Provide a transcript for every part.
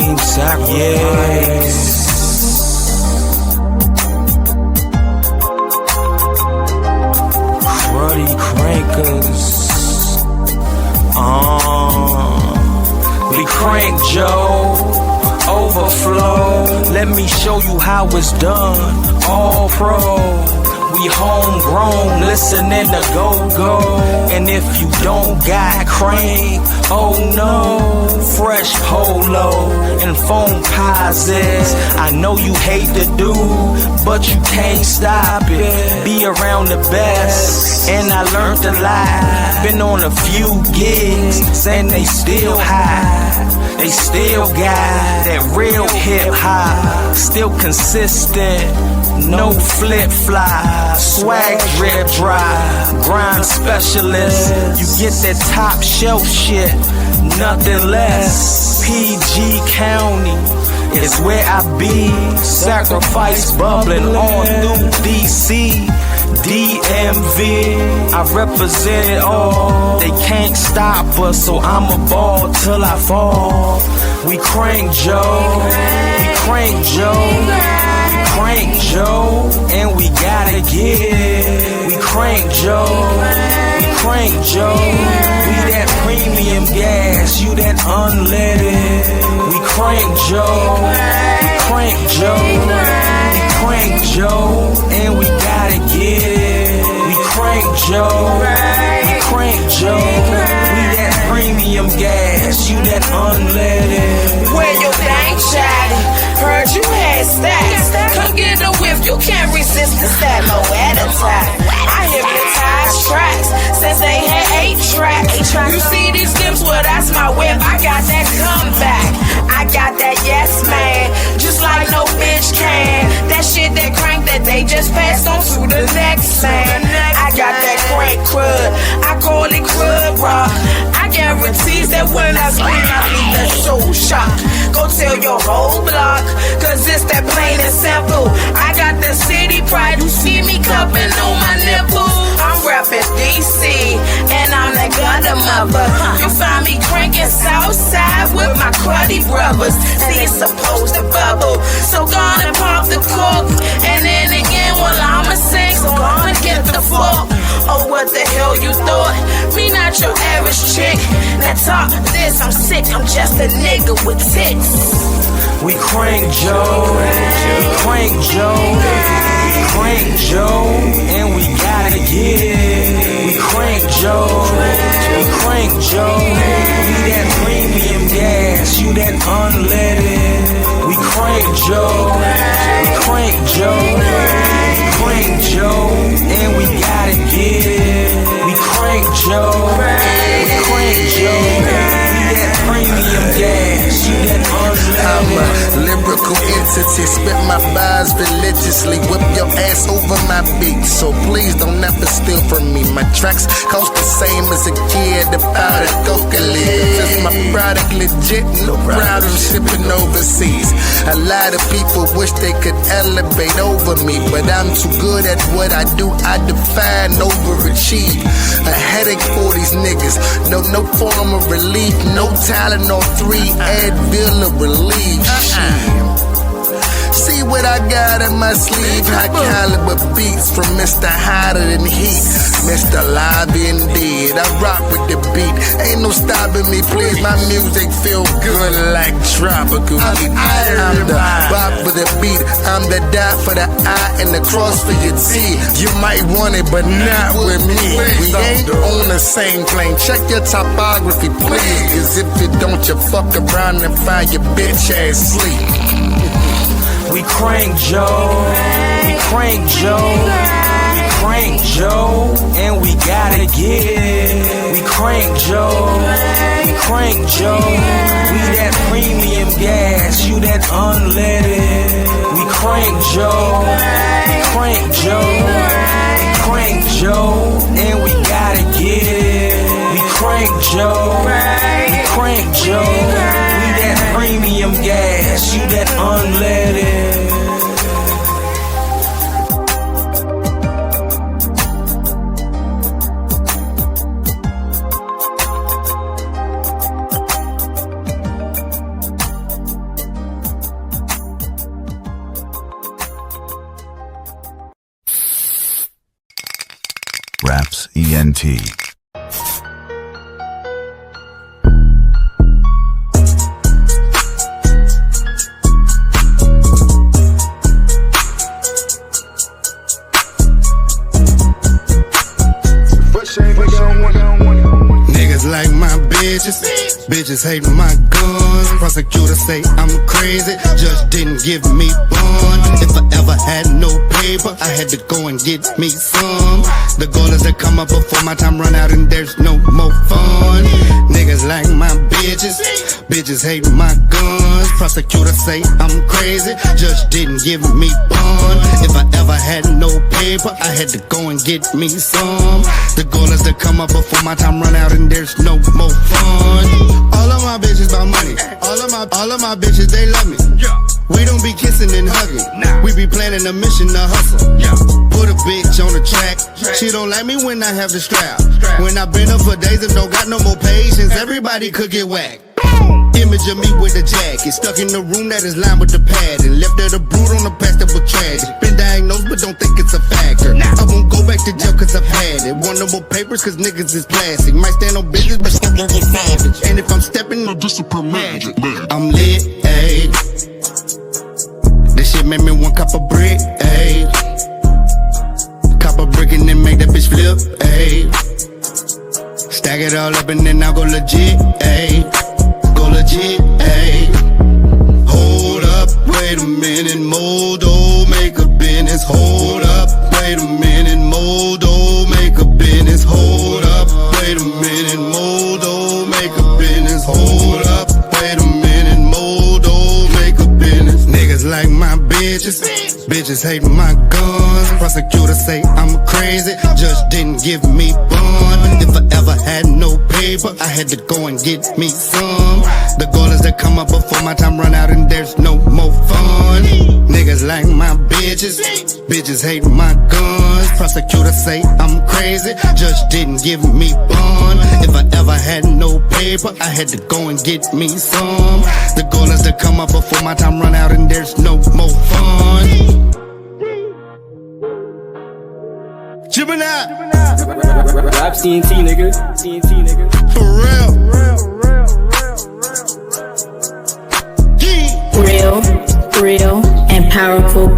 Team sacrifice. Cruddy crankers. We crank Joe. Overflow. Let me show you how it's done. All pro. We homegrown, listening to go-go. And if you don't got crank, oh no. Fresh polo and phone posits. I know you hate to do, but you can't stop it. Be around the best, and I learned a lot. Been on a few gigs, and they still high. They still got that real hip-hop. Still consistent, no flip-flop. Swag drip dry, grind specialist. You get that top shelf shit, nothing less. PG County is where I be. Sacrifice bubbling all through DC. DMV, I represent it all. They can't stop us, so I'ma ball till I fall. We crank Joe, we crank Joe. Crank Joe, and we gotta get it. We crank Joe, we crank Joe. We that premium gas, you that unleaded. We crank Joe, we crank Joe. We crank Joe, and we gotta get it. We crank Joe, we crank Joe. We that premium gas, you that unleaded. Where your dang shot? Heard you had stacks. Come get a whiff, you can't resist the stat. No at a time. I hypnotize tracks since they had 8 tracks. You see these lips, well that's my whip. I got that comeback. I got that yes man, just like no bitch can. That shit that crank that they just passed on to the next man. I got that crank crud, I call it crud rock. I guarantees that when I scream I leave that soul shock. Go tell your whole block, cause it's that plain and simple. I got the city pride, you see me cupping on my nipples. I'm reppin' DC, and I'm that gutter mother. You find me cranking Southside with my cruddy brothers. See, it's supposed to bubble, so gonna pop the cork. And then again, well I'ma sing, so gonna get the fork. Oh, what the hell you thought? Me not your average chick. Now talk this, I'm sick, I'm just a nigga with tits. We crank Joe, we crank Joe, we crank Joe, and we gotta get it. We crank Joe, we crank Joe. We that premium gas, you that unleaded. We crank Joe, we crank Joe, we crank Joe, and we gotta get it. We crank Joe, we crank Joe. We that premium gas, you that unleaded. I'm a lyrical entity, spit my bars religiously, whip your ass over my beat. So please don't ever steal from me. My tracks cost the same as a kid about a coca-leaf. If my product legit, no proud of shipping overseas. A lot of people wish they could elevate over me, but I'm too good at what I do. I define overachieve. A headache for these niggas, no form of relief, no talent on 3 Advil or relief. See what I got in my sleeve. High caliber beats from Mr. Hotter Than Heat, Mr. Live Indeed. I rock with the beat, ain't no stopping me, please. My music feel good like tropical heat. I'm the bop for the beat, I'm the dot for the I and the cross for your T. You might want it, but not with me. We ain't on the same plane. Check your topography, please. Cause if you don't, you fuck around and find your bitch ass sleep. We crank Joe, we crank Joe, we crank Joe, and we gotta get it. We crank Joe, we crank Joe. We that premium gas, you that unleaded. We crank Joe, we crank Joe, we crank Joe, and we gotta get it. We crank Joe, we crank Joe. We that premium gas, you that unleaded. ENT. Niggas like my bitches hate my guns. Prosecutor say I'm crazy, judge didn't give me bond. If I ever had no paper, I had to go and get me some. The goal is to come up before my time run out and there's no more fun. Niggas like my bitches hate my guns. Prosecutor say I'm crazy, judge didn't give me bond. If I ever had no paper, I had to go and get me some. The goal is to come up before my time run out and there's no more fun. All of my bitches about money. All of my bitches, they love me. We don't be kissing and hugging. We be planning a mission to hustle. Put a bitch on the track. She don't like me when I have the strap. When I been up for days and don't got no more patience, everybody could get whacked. Image of me with a jacket, stuck in the room that is lined with the pad, and left at a brood on the past that was tragic. Been diagnosed but don't think it's a factor. I won't go back to jail cause I've had it. Want no more papers cause niggas is plastic. Might stand on business but still can get savage. And if I'm stepping, no discipline magic. I'm lit, ayy. This shit made me one cup of brick, ayy. Cup of brick and then make that bitch flip, ayy. Stack it all up and then I'll go legit, ayy. Legit, ayy. Hold up, wait a minute, Modo, make a business. Hold up, wait a minute, Modo, make a business. Hold up, wait a minute, Modo, make a business. Hold up, wait a minute, Modo, make a business. Niggas like my bitches hate my guns. Prosecutor say I'm crazy, judge didn't give me bond. If I ever had no paper, I had to go and get me some. The goal is to come up before my time run out and there's no more fun. Niggas like my bitches hate my guns. Prosecutor say I'm crazy, judge didn't give me bond. If I ever had no paper, I had to go and get me some. The goal is to come up before my time run out and there's no more fun. Gemneye. Rap CNT, nigga. CNT, nigga. For real. Real and powerful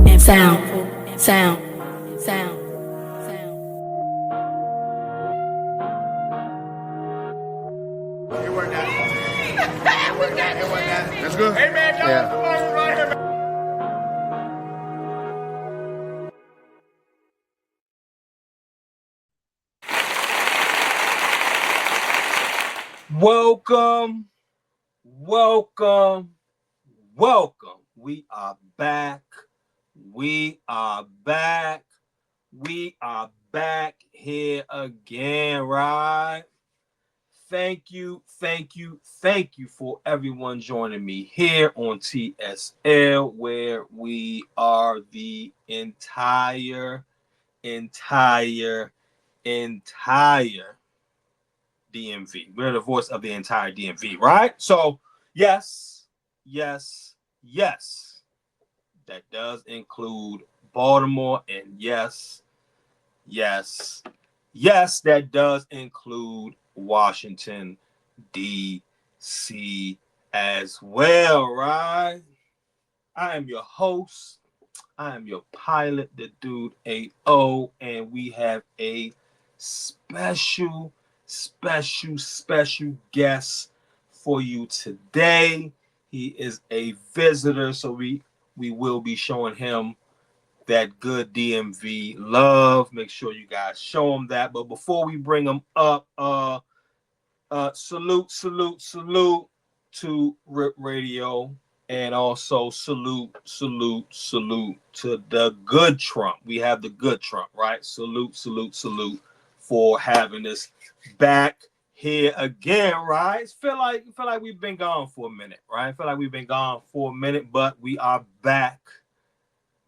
and sound. It worked out. That's good. Hey man, y'all right here. Welcome. We are back. We are back here again, right? Thank you for everyone joining me here on T.S.L, where we are the entire DMV. We're the voice of the entire DMV, right? So, yes, that does include Baltimore, and yes, that does include Washington, D.C. as well, right? I am your host. I am your pilot, the dude A.O., and we have a special guest for you today. He is a visitor, so we will be showing him that good DMV love. Make sure you guys show him that. But before we bring him up, salute to Rip Radio, and also salute to the good Trump. We have the good Trump, right? Salute for having us back here again, right? Feel like we've been gone for a minute, right? But we are back.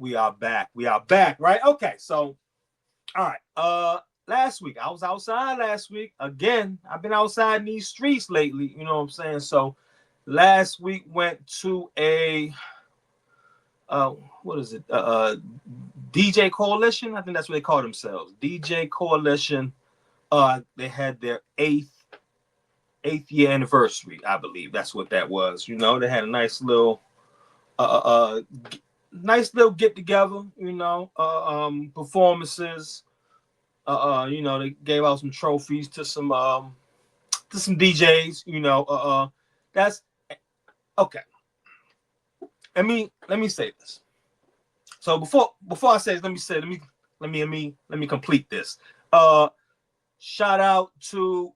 Right? Okay, so all right. Last week I was outside. Again, I've been outside in these streets lately. You know what I'm saying? So last week went to a what is it? DJ Coalition. I think that's what they call themselves. DJ Coalition. They had their eighth year anniversary, I believe. That's what that was. You know, they had a nice little get together. You know, performances. You know, they gave out some trophies to some DJs. You know, that's okay. Let me say this. So before I say this, let me complete this. Shout out to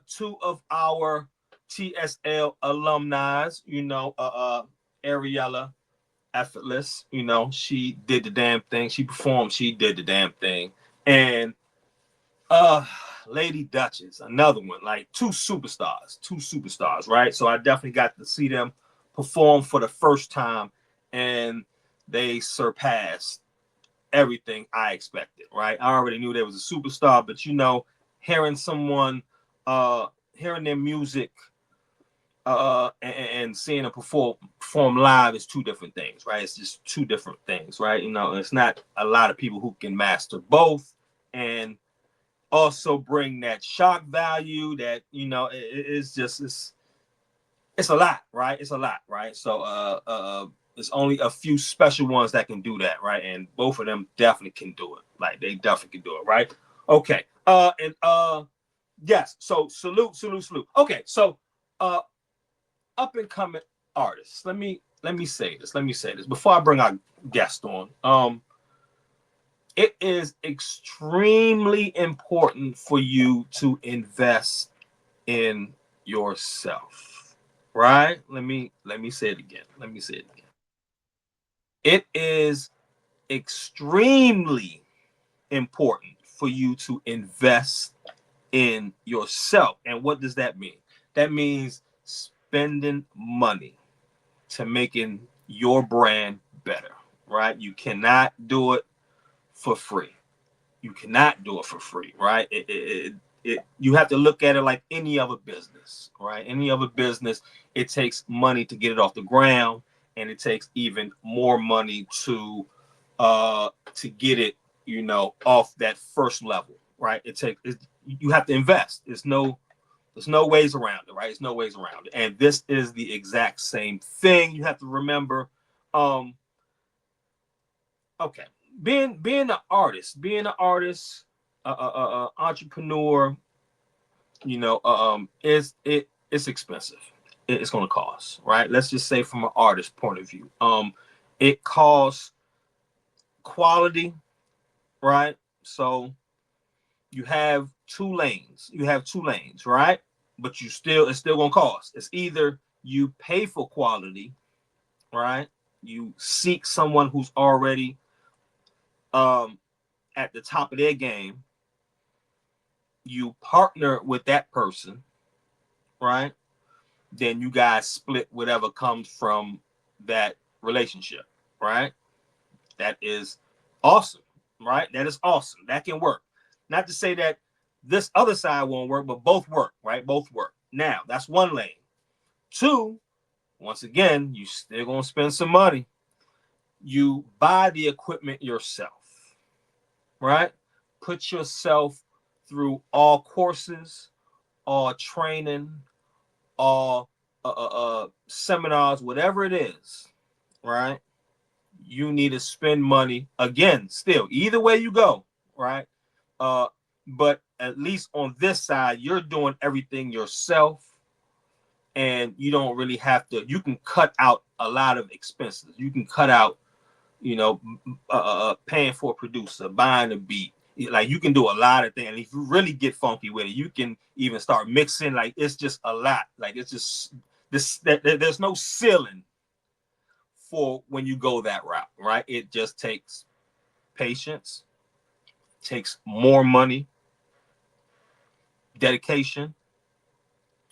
two of our T.S.L alumni. You know, Ariella Effortless. You know, she did the damn thing. She performed. She did the damn thing. And Lady Duchess, another one. Like two superstars, right? So I definitely got to see them perform for the first time, and they surpassed everything I expected, right? I already knew there was a superstar, but you know, hearing someone, hearing their music, and seeing them perform live is two different things, right? It's just two different things, right? You know, it's not a lot of people who can master both and also bring that shock value that, you know, it's a lot, right? It's a lot, right? So there's only a few special ones that can do that, right? And both of them definitely can do it. Like they definitely can do it, right? Okay. Yes. So salute. Okay. So up and coming artists. Let me say this. Before I bring our guest on. It is extremely important for you to invest in yourself, right? Let me say it again. It is extremely important for you to invest in yourself. And what does that mean? That means spending money to making your brand better, right? You cannot do it for free. Right? You have to look at it like any other business, right? Any other business, it takes money to get it off the ground, and it takes even more money to get it, you know, off that first level, right? You have to invest. There's no ways around it, right? There's no ways around it. And this is the exact same thing. You have to remember, okay. Being an artist, entrepreneur, you know, it's expensive. It's going to cost, right? Let's just say from an artist point of view, it costs quality, right? So you have two lanes, right? But it's still going to cost. It's either you pay for quality, right? You seek someone who's already at the top of their game, you partner with that person, right? Then you guys split whatever comes from that relationship, right? That is awesome, right? That is awesome. That can work. Not to say that this other side won't work, but both work, right? Both work. Now, that's one lane. Two, once again, you still gonna spend some money. You buy the equipment yourself, right? Put yourself through all courses, all training, all seminars, whatever it is, right? You need to spend money again. Still, either way you go, right? But at least on this side, you're doing everything yourself, and you don't really have to. You can cut out a lot of expenses. You can cut out, you know, paying for a producer, buying a beat. Like you can do a lot of things. And if you really get funky with it, you can even start mixing. Like it's just a lot. Like it's just there's no ceiling for when you go that route, right? It just takes patience, takes more money, dedication,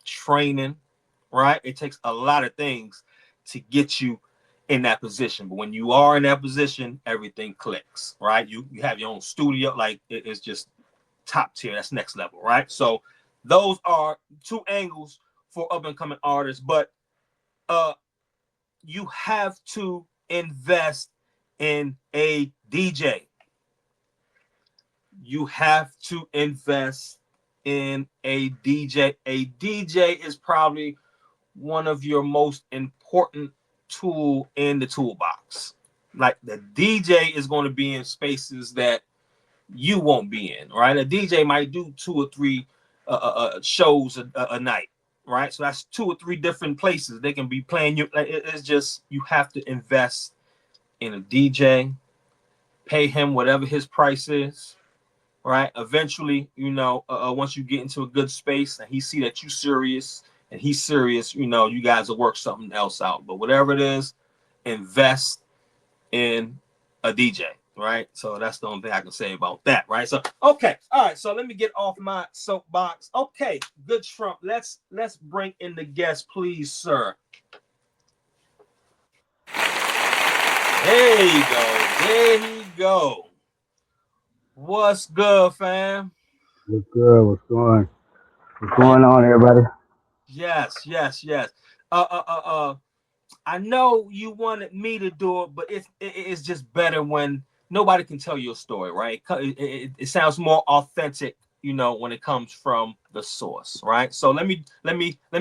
training, right? It takes a lot of things to get you in that position. But when you are in that position, everything clicks, right? You have your own studio, like it's just top tier. That's next level, right? So those are two angles for up and coming artists, but you have to invest in a DJ. you have to invest in a DJ. A DJ is probably one of your most important tool in the toolbox. Like the DJ is going to be in spaces that you won't be in, right? A DJ might do 2 or 3 shows a night, right? So that's 2 or 3 different places they can be playing you. Like it's just you have to invest in a DJ, pay him whatever his price is, right? Eventually, once you get into a good space and he see that you serious and he's serious, you guys will work something else out. But whatever it is, invest in a DJ, right? So that's the only thing I can say about that, right? So okay, all right. So let me get off my soapbox. Okay, good Trump. Let's bring in the guest, please, sir. There you go. There he go. What's good, fam? What's good? What's going on, everybody? Yes. I know you wanted me to do it, but it's just better when nobody can tell your story, right? It sounds more authentic, when it comes from the source, right? So let me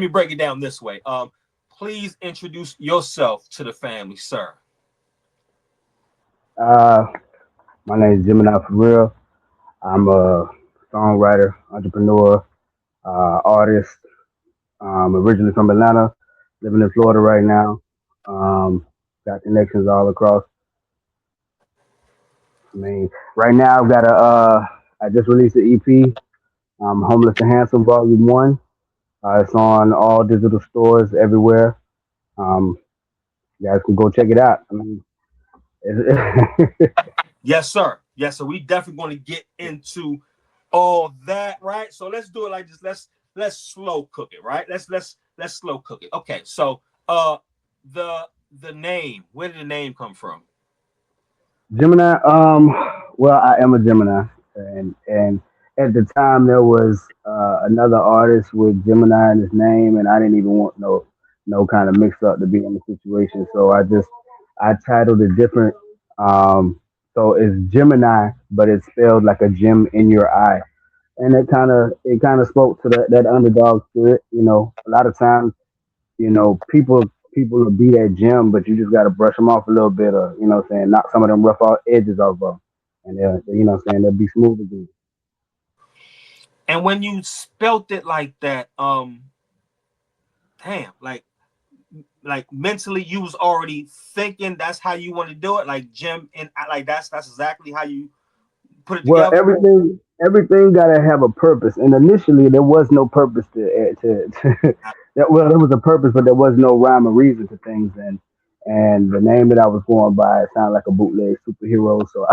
break it down this way. Please introduce yourself to the family, sir. My name is Gemneye for real. I'm a songwriter, entrepreneur, artist. Originally from Atlanta, living in Florida right now. Got connections all across. I mean, right now I've got I just released an EP, Homeless and Handsome Volume 1. It's on all digital stores everywhere. Um, you guys can go check it out. I mean, Yes, sir. Yes, so we definitely going to get into all that, right? So let's do it like this. Let's slow cook it, right? Let's slow cook it. Okay, so the name, where did the name come from? Gemini. Well, I am a Gemini, and at the time there was another artist with Gemini in his name, and I didn't even want no kind of mix up to be in the situation. So I titled it different. So it's Gemini, but it's spelled like a gem in your eye, and it kind of spoke to that underdog spirit. A lot of times people will be that gym, but you just got to brush them off a little bit, or saying, knock some of them rough edges off of them, and saying they'll be smooth again. And when you spelt it like that, damn, like mentally you was already thinking that's how you want to do it, like Jim, and like that's exactly how you put it Well, together. everything got to have a purpose, and initially there was no purpose to that. Well, there was a purpose, but there was no rhyme or reason to things, and the name that I was going by sounded like a bootleg superhero. So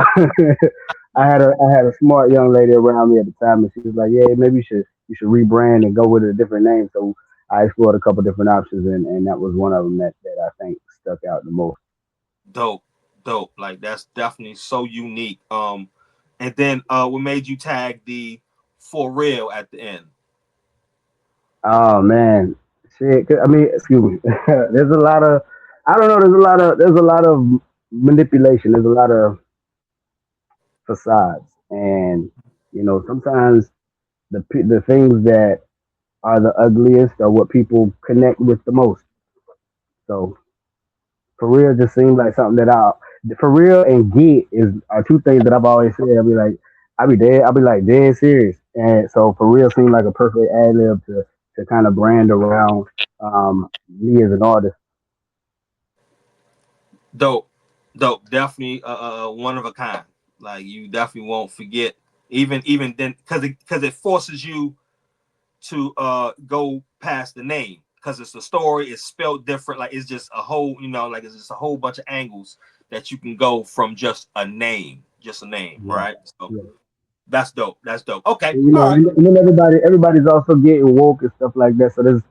I had a smart young lady around me at the time, and she was like, "Yeah, maybe you should rebrand and go with a different name." So I explored a couple different options, and that was one of them that I think stuck out the most. Dope, dope. Like that's definitely so unique. And then what made you tag the for real at the end? Oh man, shit. I mean, excuse me. There's a lot of, I don't know. There's a lot of manipulation. There's a lot of facades, and sometimes the things that are the ugliest are what people connect with the most. So for real, just seems like something that for real and get are two things that I've always said. I'll be like dead serious, and so for real seemed like a perfect ad lib to kind of brand around me as an artist. Dope, dope. Definitely one of a kind. Like you definitely won't forget, even then, because it forces you to go past the name, because it's a story, it's spelled different, like it's just a whole, like it's just a whole bunch of angles that you can go from just a name, Yeah, right? So yeah. that's dope. Okay, And, all right. and then everybody's also getting woke and stuff like that. So there's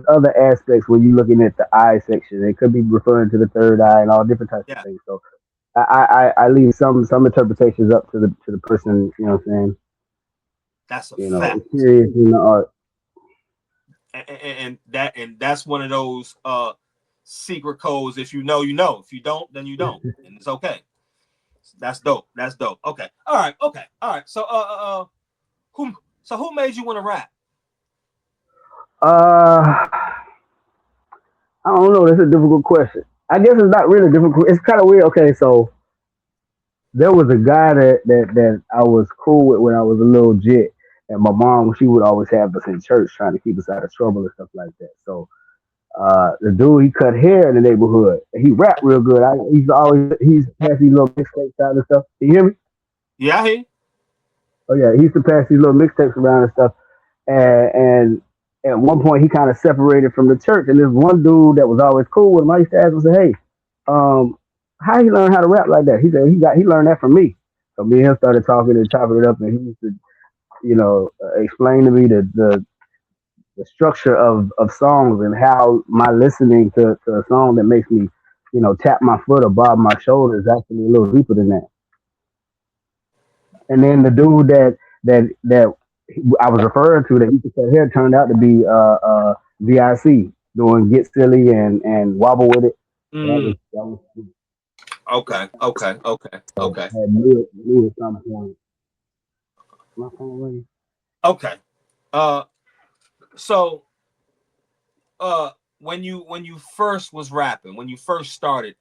other aspects when you're looking at the eye section. It could be referring to the third eye and all different types of Yeah, things. So I leave some interpretations up to the person. You know what I'm saying? that's a fact. It's serious in the art. And that's one of those secret codes. If you know, you know. If you don't, then you don't, and it's okay. That's dope. That's dope. Okay. All right. Okay. All right. So who made you want to rap? Uh, I don't know. That's a difficult question. I guess it's not really difficult. It's kind of weird. Okay, so there was a guy that I was cool with when I was a little jit, and my mom she would always have us in church trying to keep us out of trouble and stuff like that. So the dude he cut hair in the neighborhood. He rapped real good. He's passed these little mixtapes out and stuff. Can you hear me? Yeah, I hear. Oh yeah, he used to pass these little mixtapes around and stuff. And at one point he kind of separated from the church. And this one dude that was always cool with him, I used to ask him, say, "Hey, how he learn how to rap like that?" He said he learned that from me. So me and him started talking and chopping it up, and he used to, explain to me the structure of songs and how my listening to a song that makes me, tap my foot or bob my shoulder is actually a little deeper than that. And then the dude that I was referring to that used to cut hair turned out to be VIC doing Get Silly and Wobble With It. Mm, That was okay. Okay. Okay. so Okay. had knew at some point. My phone ringing? Okay. Uh. So when you first was rapping, when you first started,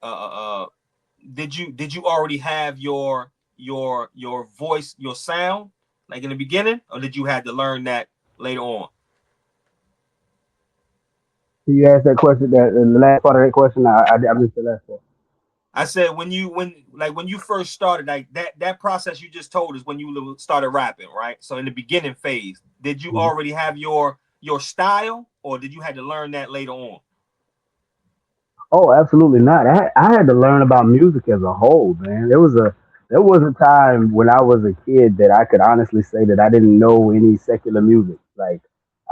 did you already have your voice, your sound, like in the beginning, or did you have to learn that later on? Can you ask that question? That the last part of that question, I missed the last part. I said when you first started, like that process you just told us when you started rapping, right? So in the beginning phase, did you Mhm. already have your style, or did you had to learn that later on? Oh, absolutely not. I had to learn about music as a whole, man. There was a time when I was a kid that I could honestly say that I didn't know any secular music. Like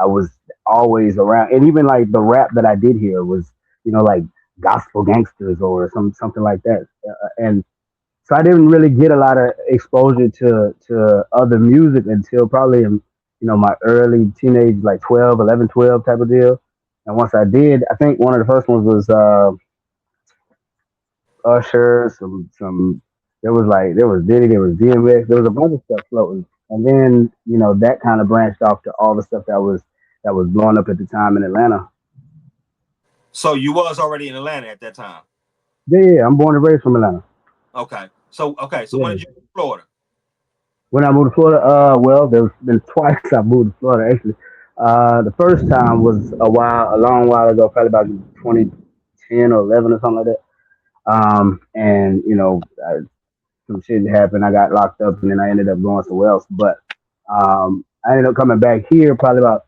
I was always around, and even like the rap that I did hear was, like gospel gangsters or something like that. And so I didn't really get a lot of exposure to other music until probably in, my early teenage, like 12, 11, 12 type of deal. And once I did, I think one of the first ones was Usher, there was Diddy, there was DMX, there was a bunch of stuff floating. And then, that kind of branched off to all the stuff that was blowing up at the time in Atlanta. So you was already in Atlanta at that time. Yeah, yeah, yeah, I'm born and raised from Atlanta. Okay. So when Yeah. did you move to Florida? When I moved to Florida, well, there's been twice I moved to Florida actually. The first time was a long while ago, probably about 2010 or 11 or something like that. And some shit happened. I got locked up, and then I ended up going somewhere else. But I ended up coming back here probably about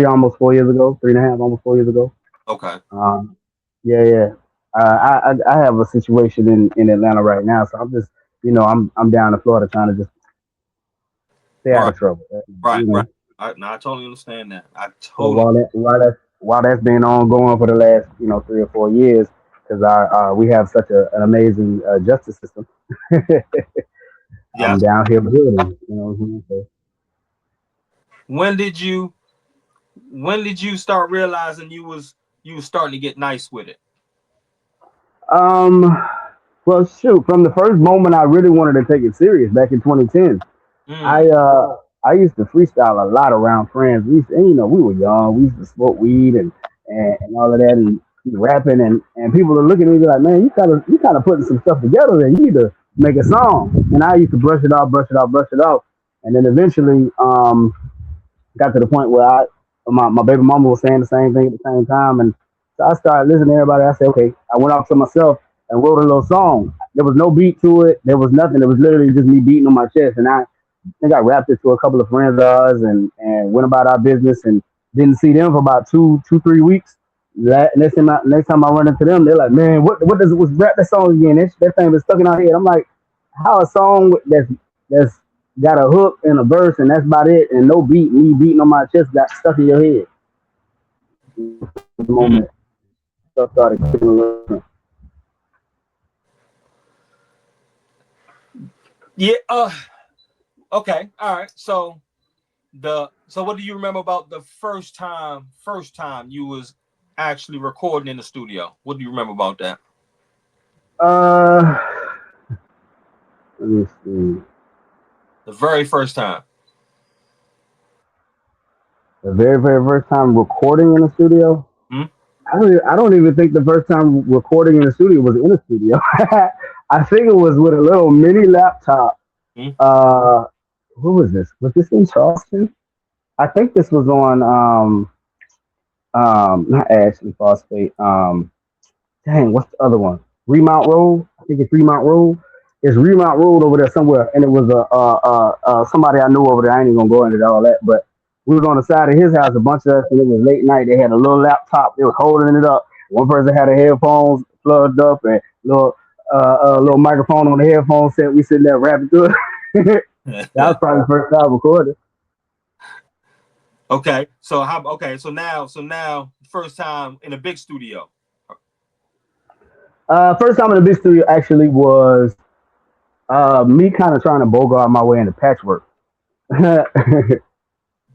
almost 4 years ago, 3.5, almost 4 years ago. Okay. Um, yeah, yeah. I have a situation in Atlanta right now, so I'm just, I'm down in Florida trying to just stay out Right. of trouble. Right. You Right. know, I totally understand that. I so totally. while that's been ongoing for the last 3 or 4 years, because we have such an amazing justice system. I'm Yes. down here building. You know what I'm saying? So, When did you when did you start realizing you was starting to get nice with it? um, well, shoot, from the first moment I really wanted to take it serious back in 2010. I Mm. uh I used to freestyle a lot around friends. And, we were young. We used to smoke weed and all of that and be rapping and people are looking at me like, man, you kind of putting some stuff together there. You need to make a song. And I used to brush it off, brush it off, brush it off. And then eventually, got to the point where my baby mama was saying the same thing at the same time, and so I started listening to everybody. I said, okay, I went off to myself and wrote a little song. There was no beat to it. There was nothing. It was literally just me beating on my chest, and I think I rapped it to a couple of friends of ours, and went about our business, and didn't see them for about 3 weeks. Next time I run into them, they're like, man, what does it was rap that song again? That thing was stuck in our head. I'm like, how a song that's got a hook and a verse and that's about it, and no beat, me beating on my chest got stuck in your head. The Mm. moment stuff started clicking a little bit. Yeah. Okay. All right. So what do you remember about the first time you was actually recording in the studio? What do you remember about that? Uh, Let me see. The very first time. The very, very first time recording in the studio. Hmm? I don't even think the first time recording in the studio was in the studio. I think it was with a little mini laptop. Hmm? Uh, who was this? Was this in Charleston? I think this was on not Ashley Phosphate. Dang, what's the other one? Remount Road. I think it's Remount Road. It's Remount Road over there somewhere, and it was somebody I knew over there. I ain't even gonna go into all that, but we was on the side of his house, a bunch of us, and it was late night. They had a little laptop. They was holding it up. One person had a headphones plugged up and little microphone on the headphone set. We sitting there rapping through it. That was probably the first time recorded. Okay. So how? Okay. So now, first time in a big studio. First time in the big studio actually was me kind of trying to bogart my way into patchwork.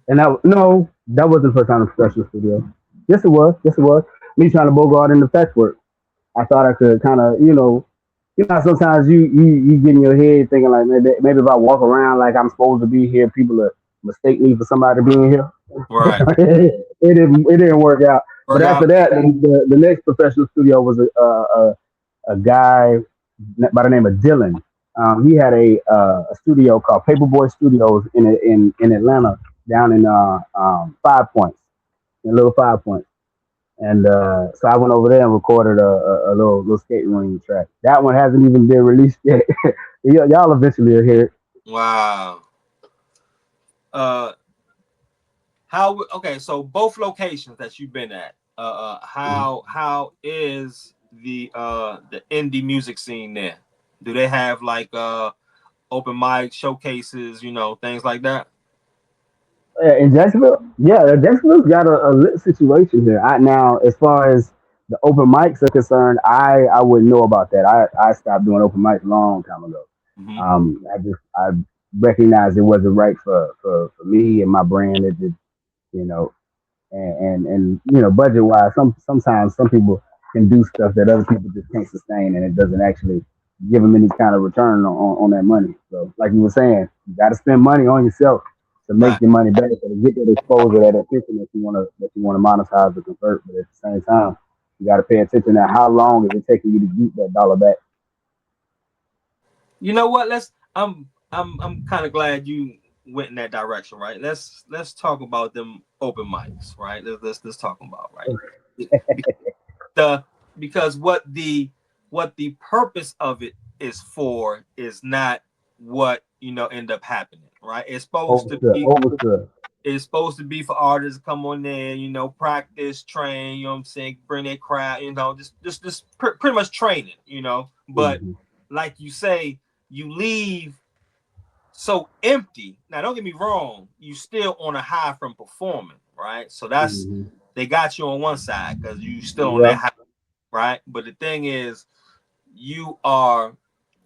And that wasn't the first time in the professional studio. Yes, it was. Yes, it was. Me trying to bogart into patchwork. I thought I could kind of, how sometimes you get in your head thinking like maybe if I walk around like I'm supposed to be here, people will mistake me for somebody being here. Right. It didn't work out. But Work after out. that, the next professional studio was a guy by the name of Dylan. He had a studio called Paperboy Studios in Atlanta, down in 5 Points, in Little 5 Points. And so I went over there and recorded a little skate ring track. That one hasn't even been released yet. Y'all eventually will hear it. Wow. Uh, how? Okay. So both locations that you've been at. How is the indie music scene there? Do they have like open mic showcases? Things like that. In Jacksonville, yeah, Jacksonville's got a lit situation here. Now, as far as the open mics are concerned, I wouldn't know about that. I stopped doing open mics a long time ago. Hmm. I recognized it wasn't right for me and my brand. It just, you know, and budget wise, sometimes some people can do stuff that other people just can't sustain, and it doesn't actually give them any kind of return on that money. So, like you were saying, you got to spend money on yourself to make Right. your money better, to get that exposure, that attention that you want to monetize or convert. But at the same time, you got to pay attention to how long is it taking you to get that dollar back. You know what? I'm kind of glad you went in that direction, right? Let's talk about them open mics, right? Let's talk about, right? The Because what the purpose of it is for is not what end up happening, right? Overstood, overstood. It's supposed to be for artists to come on there, practice, train, what I'm saying, bring their crowd, just pretty much training. But Mm-hmm. like you say, you leave so empty. Now, don't get me wrong, you still on a high from performing, right? So that's Mm-hmm. they got you on one side because you still on that Yeah. high, right? But the thing is, you are.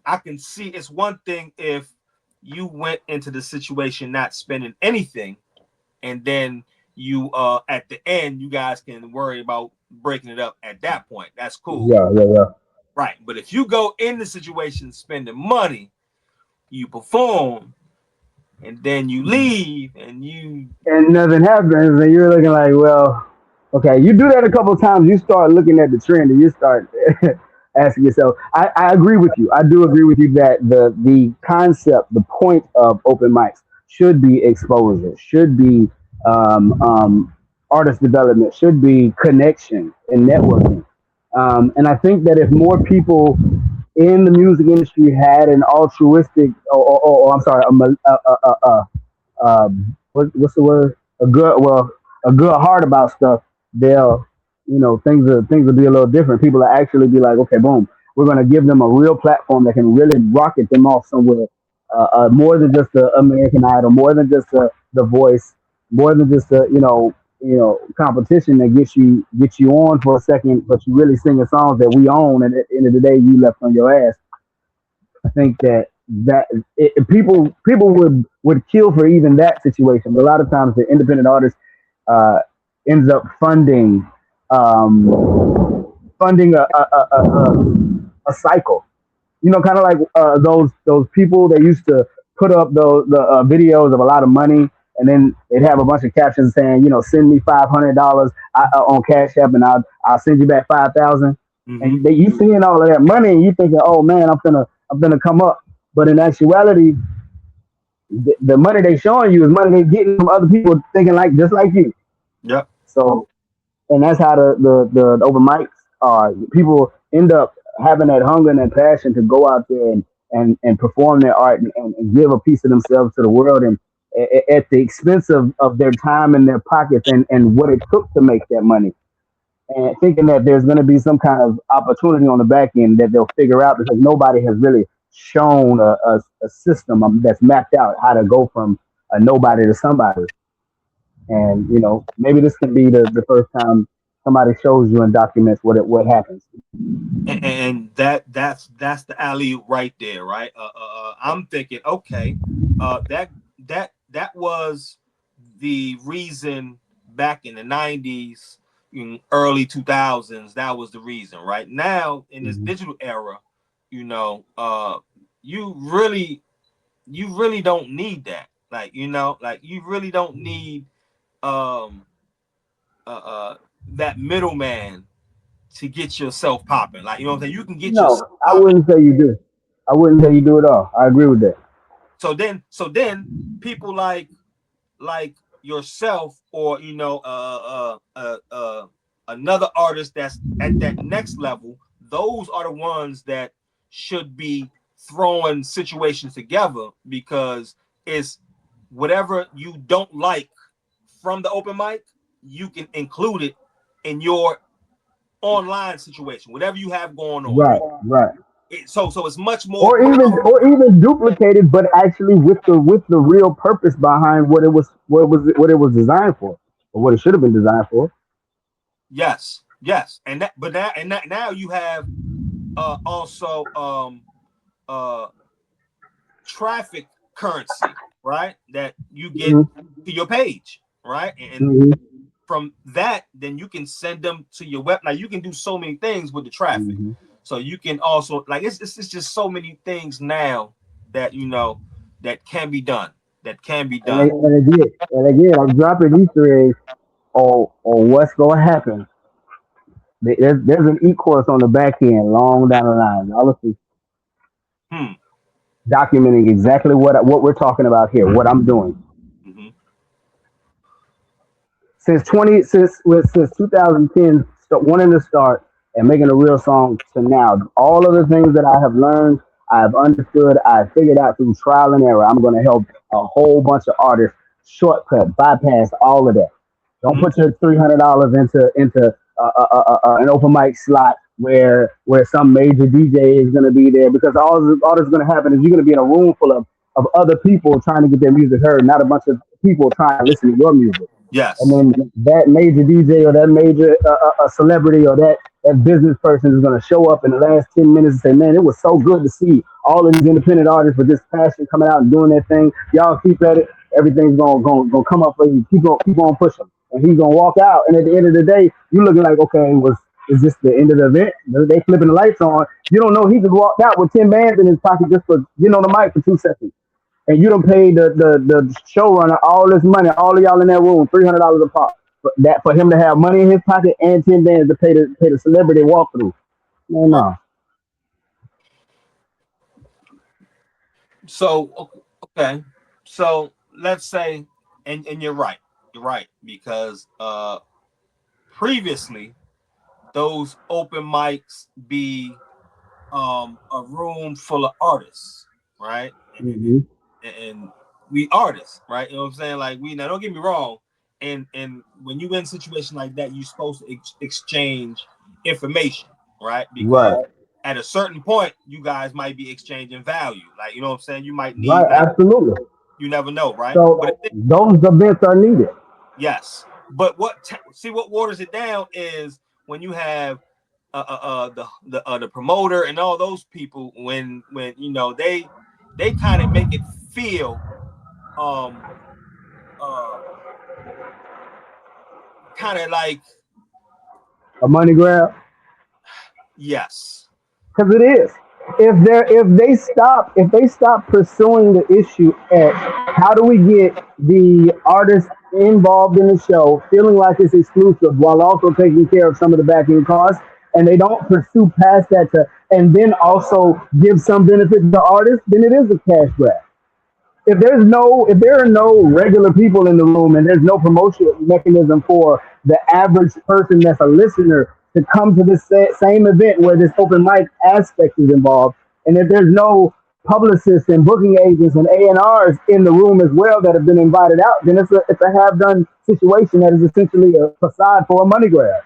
I can see it's one thing if you went into the situation not spending anything, and then you at the end you guys can worry about breaking it up at that point. That's cool, Yeah. Yeah. Yeah. right? But if you go in the situation spending money, you perform, and then you leave, and you And nothing happens, and you're looking like, well, okay, you do that a couple of times, you start looking at the trend, and you start asking yourself. I agree with you. I do agree with you that the concept, the point of open mics should be exposure, should be artist development, should be connection and networking. And I think that if more people in the music industry had an altruistic, or I'm sorry, what's the word? A good heart about stuff. They'll, things will be a little different. People will actually be like, okay, boom, we're going to give them a real platform that can really rocket them off somewhere. More than just the American Idol, more than just the Voice, more than just the competition that gets you on for a second, but you really singing songs that we own, and at the end of the day, you left on your ass. I think people would kill for even that situation. But a lot of times, the independent artist uh, ends up funding a cycle. You know, kind of like those people that used to put up the videos of a lot of money, and then they'd have a bunch of captions saying, you know, send me $500 on Cash App, and I'll send you back 5,000. Mm-hmm. And you seeing all of that money, and you thinking, oh man, I'm gonna come up. But in actuality, the money they showing you is money they getting from other people thinking like just like you. Yep. So, and that's how the open mics are. People end up having that hunger and that passion to go out there and perform their art and give a piece of themselves to the world, and at the expense of their time and their pockets and what it took to make that money, and thinking that there's going to be some kind of opportunity on the back end that they'll figure out, because nobody has really shown a system that's mapped out how to go from a nobody to somebody. And you know, maybe this can be the first time somebody shows you and documents what happens. And that's the alley right there, right? I'm thinking, okay, that was the reason back in the 90s, in early 2000s. That was the reason. Right now in this Mhm. digital era, you know, you really don't need that. Like, you know, like you really don't need um that middleman to get yourself popping. Like, you know what I'm saying? You can get yourself No, I popping. wouldn't say you do. I wouldn't say you do at all. I agree with that. So then people like yourself, or you know, another artist that's at that next level, those are the ones that should be throwing situations together, because it's whatever you don't like from the open mic, you can include it in your online situation, whatever you have going on. Right, right. So it's much more Or even duplicated, but actually with the real purpose behind what it was designed for, or what it should have been designed for. yes, and now you have also uh traffic currency, right? That you get Hmm. to your page, right? And Hmm. from that, then you can send them to your web. Now you can do so many things with the traffic. Hmm. So you can also, like, it's just so many things now that, you know, that can be done. That can be And, done. again, I'm dropping Easter eggs on what's going to happen. There's an e-course on the back end, long down the line. I'll see, Hmm. documenting exactly what we're talking about here, what I'm doing. Hmm. Since 2010, wanting to start and making a real song to now, all of the things that I have learned, I have understood, I have figured out through trial and error. I'm going to help a whole bunch of artists shortcut, bypass all of that. Don't Hmm. put your $300 into an open mic slot where some major DJ is going to be there, because all that's going to happen is you're going to be in a room full of other people trying to get their music heard, not a bunch of people trying to listen to your music. And Yes. then that major DJ or that major celebrity or that business person is going to show up in the last 10 minutes and say, man, it was so good to see all of these independent artists with this passion coming out and doing their thing. Y'all keep at it. Everything's gonna come up for you. Keep on pushing. And he's gonna walk out. And at the end of the day, you looking like, okay, is this the end of the event? They flipping the lights on. You don't know, he just walked out with 10 bands in his pocket just for getting on the mic for 2 seconds. And you don't pay the showrunner all this money, all of y'all in that room, $300 a pop, for him to have money in his pocket and 10 bands to pay the celebrity walkthrough. Man, Right. no. So okay. So let's say, and you're right. You're right, because previously those open mics be a room full of artists, right? Hmm. And we artists, right? You know what I'm saying? Like, we, now don't get me wrong, and when you in a situation like that, you're supposed to exchange information, right? Right, Because at a certain point, you guys might be exchanging value. Like, you know what I'm saying? You might need, right, like, absolutely. you never know, right? But So those events are needed. yes, but see what waters it down is when you have the promoter and all those people, when you know, they kind of make it feel um uh kind of like, A money grab, yes, because it is. if they stop pursuing the issue at how do we get the artists involved in the show feeling like it's exclusive while also taking care of some of the back end costs, and they don't pursue past that to and then also give some benefit to the artist, then it is a cash grab. If there are no regular people in the room and there's no promotion mechanism for the average person that's a listener to come to this same event where this open mic aspect is involved, and if there's no publicists and booking agents and A&Rs in the room as well that have been invited out, then it's a have done situation that is essentially a facade for a money grab.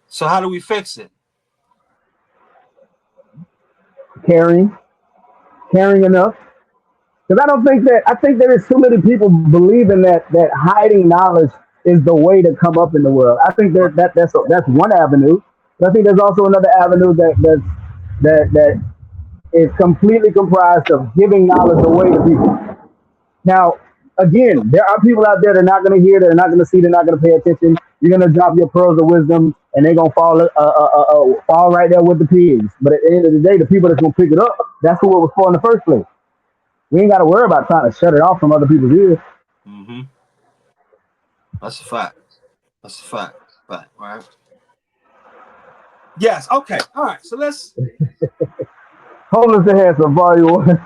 So how do we fix it? Caring enough. Because I think there is too many people believing that hiding knowledge is the way to come up in the world. I think that's one avenue, but I think there's also another avenue that is completely comprised of giving knowledge away to people. Now, again, there are people out there that are not going to hear, they're not going to see, they're not going to pay attention. You're going to drop your pearls of wisdom, and they're going to fall right there with the pigs. But at the end of the day, the people that's going to pick it up, that's who it was for in the first place. We ain't got to worry about trying to shut it off from other people's ears. Mm-hmm. That's a fact. That's a fact. Fact, right? Yes. Okay. All right. So let's. Hold us ahead, so volume one.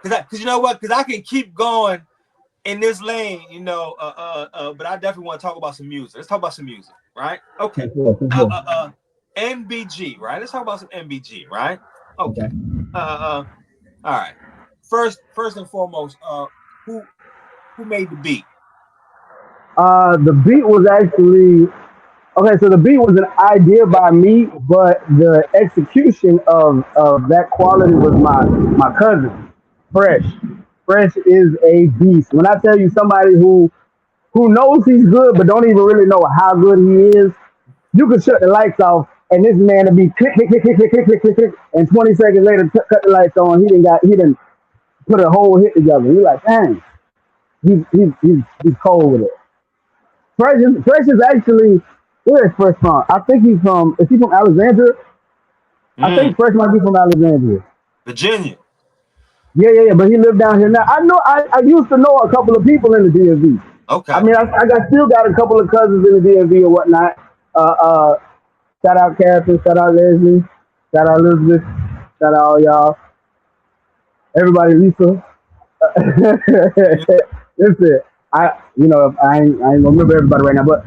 Because you know what? Because I can keep going in this lane, you know. But I definitely want to talk about some music. Let's talk about some music, right? Okay. NBG, right? Let's talk about some NBG, right? Okay. All right. First and foremost, who made the beat? The beat was actually okay. So the beat was an idea by me, but the execution of that quality was my cousin, Fresh. Fresh is a beast. When I tell you somebody who knows he's good but don't even really know how good he is, you could shut the lights off and this man would be click click click click click click click click, click and 20 seconds later cut the lights on. He didn't put a whole hit together. You're like, dang, he's cold with it. Fresh is actually, where is Fresh from? I think is he from Alexandria? I think Fresh might be from Alexandria. Virginia. Yeah, but he lived down here now. I used to know a couple of people in the DMV. Okay. I mean, I still got a couple of cousins in the DMV or whatnot. Shout out Catherine, shout out Leslie, shout out Elizabeth, shout out all y'all. Everybody, Lisa. Listen, I ain't gonna remember everybody right now, but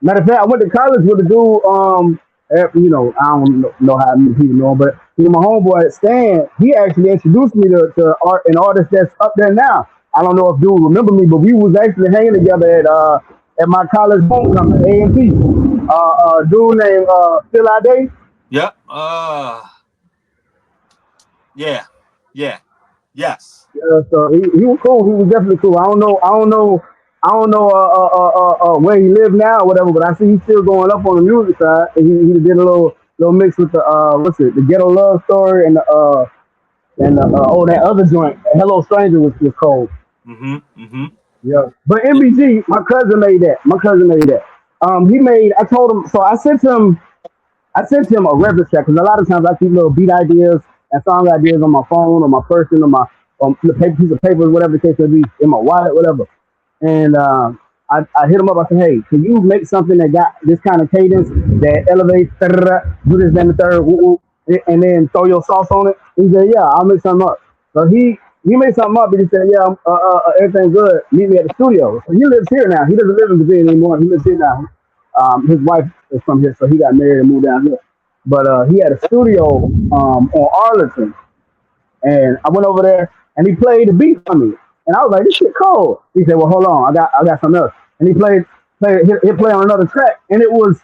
matter of fact, I went to college with a dude. I don't know how many people know him, but my homeboy Stan, he actually introduced me to an artist that's up there now. I don't know if dude remember me, but we was actually hanging together at my college homecoming, A&T. Dude named Phil Ade. Yep. Yeah. Yes. Yeah, so he was cool. He was definitely cool. I don't know where he lives now or whatever, but I see he's still going up on the music side. And he did a little mix with the Ghetto Love Story and that other joint, Hello Stranger was cold. Yeah. But MBG, my cousin made that. I sent him a reference check because a lot of times I keep little beat ideas and song ideas on my phone or my person or the piece of paper, whatever the case may be, in my wallet, whatever. And I hit him up. I said, hey, can you make something that got this kind of cadence that elevates, do this, then the third, and then throw your sauce on it? He said, yeah, I'll make something up. So he made something up, and he said, yeah, everything's good. Meet me at the studio. So he lives here now. He doesn't live in Virginia anymore. He lives here now. His wife is from here, so he got married and moved down here. But he had a studio on Arlington, and I went over there, and he played the beat for me. And I was like, this shit cold. He said, well, hold on, I got something else. And he hit play on another track, and it was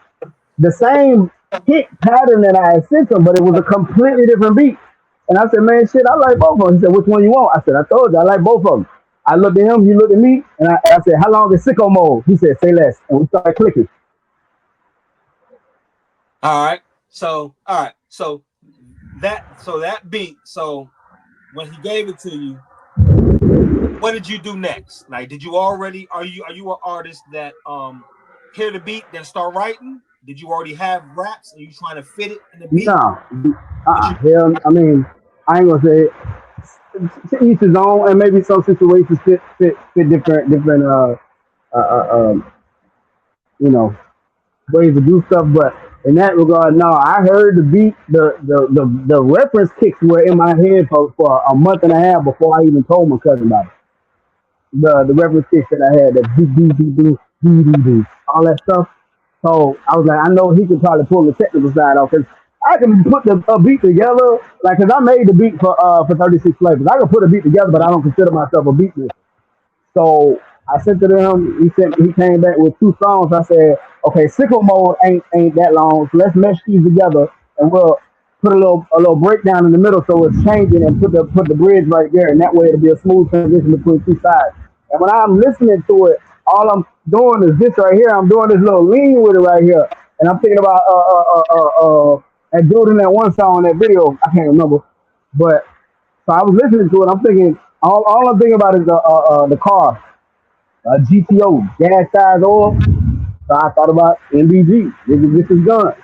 the same hit pattern that I had sent him, but it was a completely different beat. And I said, man, shit, I like both of them. He said, which one you want? I said, I told you, I like both of them. I looked at him, he looked at me, and I said, how long is sicko mode? He said, say less. And we started clicking. All right. So that beat, so when he gave it to you, what did you do next? Like, did you already, are you an artist that hear the beat then start writing? Did you already have raps? Are you trying to fit it in the beat? No, But hell, I mean, I ain't gonna say it. To each his own, and maybe some situations fit different you know ways to do stuff. But in that regard, no, I heard the beat, the reference kicks were in my head for a month and a half before I even told my cousin about it. The reference kicks that I had, that all that stuff. So I was like, I know he could probably pull the technical side off because I can put the a beat together, like, cause I made the beat for 36 flavors. I can put a beat together, but I don't consider myself a beat maker. So I sent it to him. He came back with two songs. I said, okay, sickle mode ain't that long, so let's mesh these together and we'll put a little breakdown in the middle so it's changing and put the bridge right there, and that way it'll be a smooth transition between two sides. And when I'm listening to it, all I'm doing is this right here. I'm doing this little lean with it right here, and I'm thinking about that dude in that one song in that video. I can't remember, but so I was listening to it. I'm thinking all I'm thinking about is the car, GTO, gas size oil. So I thought about MBG. This is gun.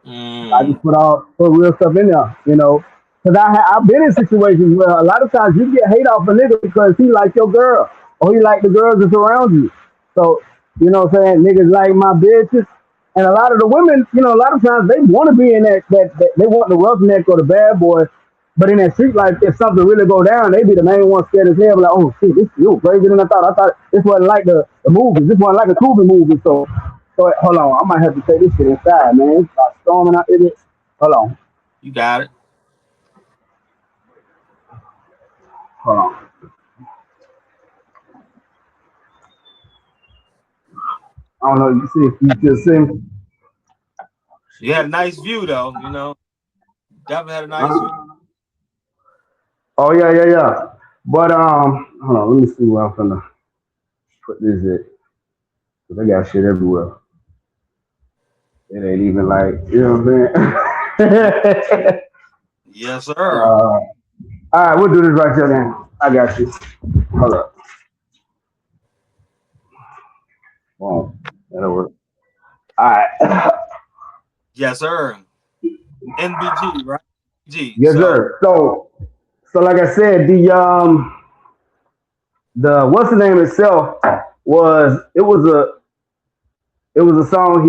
I just put real stuff in there, because I've been in situations where a lot of times you get hate off a nigga because he like your girl or he like the girls that's around you. So what I'm saying, niggas like my bitches, and a lot of the women, a lot of times they want to be in that they want the roughneck or the bad boy. But in that street life, if something really go down, they be the main one scared as hell. Like, oh shit, this you crazier than I thought. I thought this wasn't like the movies. This wasn't like a Cuban movie. So hold on, I might have to take this shit inside, man. Start storming out idiots. Hold on, you got it. hold on. I don't know. You see if you can see me. You had a nice view though, Definitely had a nice view. Oh yeah. But hold on. Let me see where I'm gonna put this at. Cause I got shit everywhere. It ain't even like, what I'm saying. Yes, sir. All right, we'll do this right here then. I got you. Hold up. Boom. That'll work. All right. Yes, sir. NBG, right? G. Yes, So sir. So like I said, the what's the name itself was a song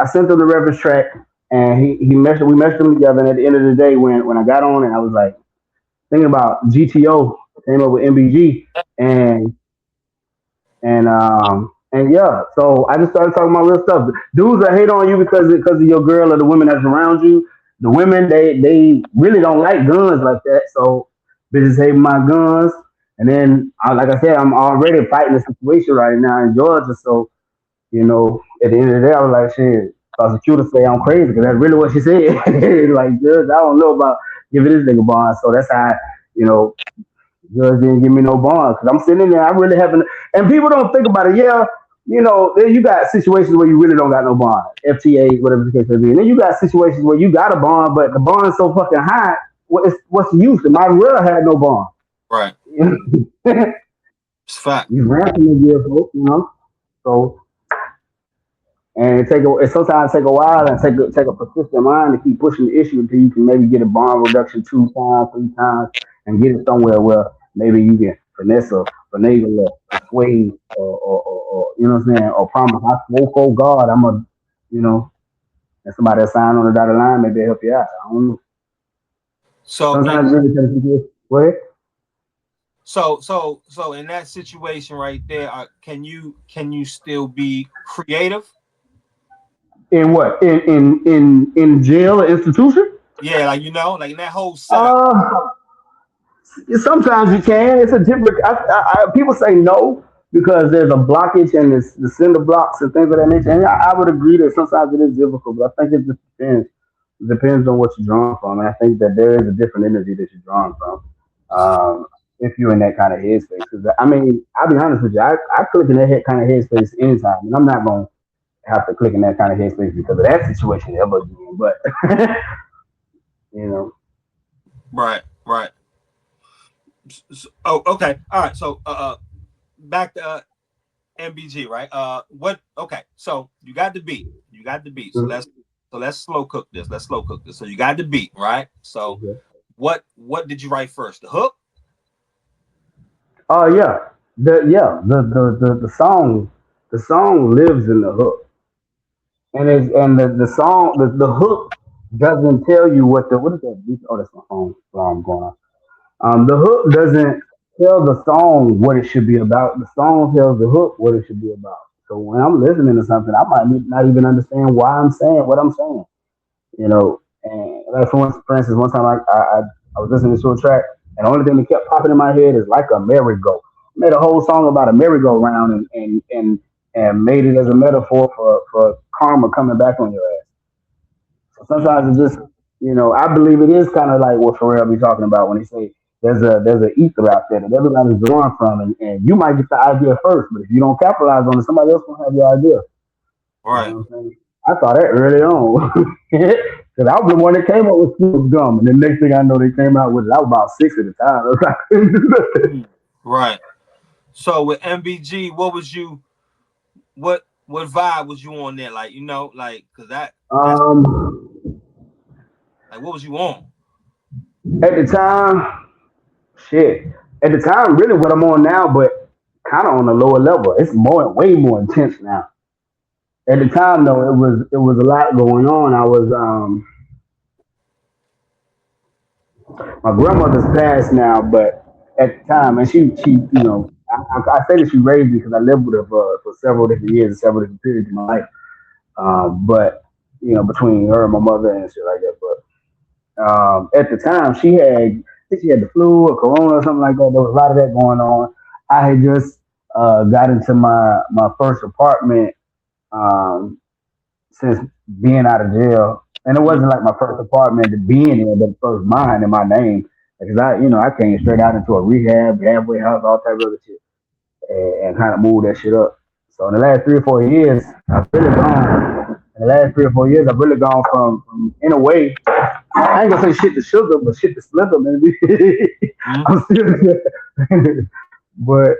I sent him the reference track, and we meshed them together, and at the end of the day when I got on and I was like thinking about GTO, came up with MBG, and yeah, so I just started talking about real stuff. Dudes that hate on you because of your girl or the women that's around you. The women they really don't like guns like that. So bitches hate my guns. And then like I said, I'm already fighting a situation right now in Georgia. So at the end of the day, I was like, shit. Prosecutor say I'm crazy because that's really what she said. Like, Judge, I don't know about giving this nigga bond. So that's how Judge didn't give me no bond because I'm sitting in there. I really haven't, and people don't think about it. Yeah, then you got situations where you really don't got no bond, FTA, whatever the case may be. And then you got situations where you got a bond, but the bond is so fucking high. What's the use? My real had no bond. right. It's fact. You ransom the folks, So, and it sometimes take a while and take a persistent mind to keep pushing the issue until you can maybe get a bond reduction 2 times, 3 times, and get it somewhere where maybe you can finagle, or persuade, or you know what I'm saying, or promise. I spoke, oh God, and somebody will sign on the dotted line, maybe help you out. I don't know. So Sometimes really take it. Go ahead. So in that situation right there, can you still be creative? In what? In jail or institution? Yeah, like like in that whole setup. Sometimes you can. It's a different. People say no because there's a blockage and it's the cinder blocks and things of that nature. And I would agree that sometimes it is difficult, but I think it just depends. It depends on what you're drawing from, and I think that there is a different energy that you're drawing from. If you're in that kind of headspace, because I mean, I'll be honest with you, I click in that kind of headspace anytime, and I'm not gonna have to click in that kind of headspace because of that situation ever again. But Right. So, okay. All right. So back to MBG, right? What? Okay, so you got the beat. You got the beat. So let's slow cook this. Let's slow cook this. So you got the beat, right? So what did you write first? The hook? Oh yeah, the song lives in the hook, and the song the hook doesn't tell you what is that beat? Oh, that's my phone alarm going off. The hook doesn't tell the song what it should be about. The song tells the hook what it should be about. So when I'm listening to something, I might not even understand why I'm saying what I'm saying. You know, and like for instance, one time I was listening to a track, and the only thing that kept popping in my head is like a merry-go. Made a whole song about a merry-go-round and made it as a metaphor for karma coming back on your ass. So sometimes it's just, I believe it is kind of like what Pharrell be talking about when he say there's an ether out there that everybody's drawing from, and you might get the idea first, but if you don't capitalize on it, somebody else gonna have your idea. All You right. know what I'm saying? I thought that early on. Because I was the one that came up with Snoop Gum. And the next thing I know, they came out with it. I was about six at the time. I was like, Right. So with MBG, what vibe was you on there? Like, like, cause that's like, what was you on? at the time, shit. At the time, really what I'm on now, but kind of on a lower level. It's way more intense now. At the time, though, it was a lot going on. I was my grandmother's passed now, but at the time, and I say that she raised me because I lived with her for several different years and several different periods of my life. But between her and my mother and shit like that. But at the time, I think she had the flu or corona or something like that. There was a lot of that going on. I had just got into my first apartment um, since being out of jail, and it wasn't like my first apartment to be in, but first mine in my name. Because I came straight out into a rehab, halfway house, all type of other shit, and kind of moved that shit up. So in the last 3 or 4 years, I've really gone. In the last 3 or 4 years, I've really gone from in a way, I ain't gonna say shit to sugar, but shit to slither, man. Mm-hmm. I'm still, but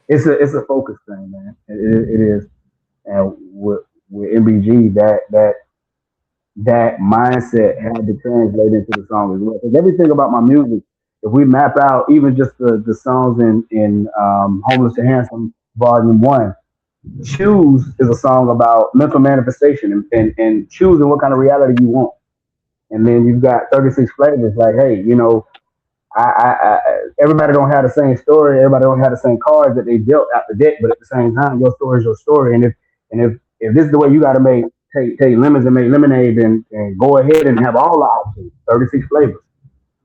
it's a focus thing, man. It is, and with MBG, that mindset had to translate into the song as well. Because everything about my music, if we map out even just the songs in Homeless to Handsome Volume One, Choose is a song about mental manifestation and choosing what kind of reality you want. And then you've got 36 flavors, like, hey, everybody don't have the same story. Everybody don't have the same cards that they dealt at the deck. But at the same time, your story is your story. And if this is the way you got to take lemons and make lemonade, and go ahead and have all the options, 36 flavors.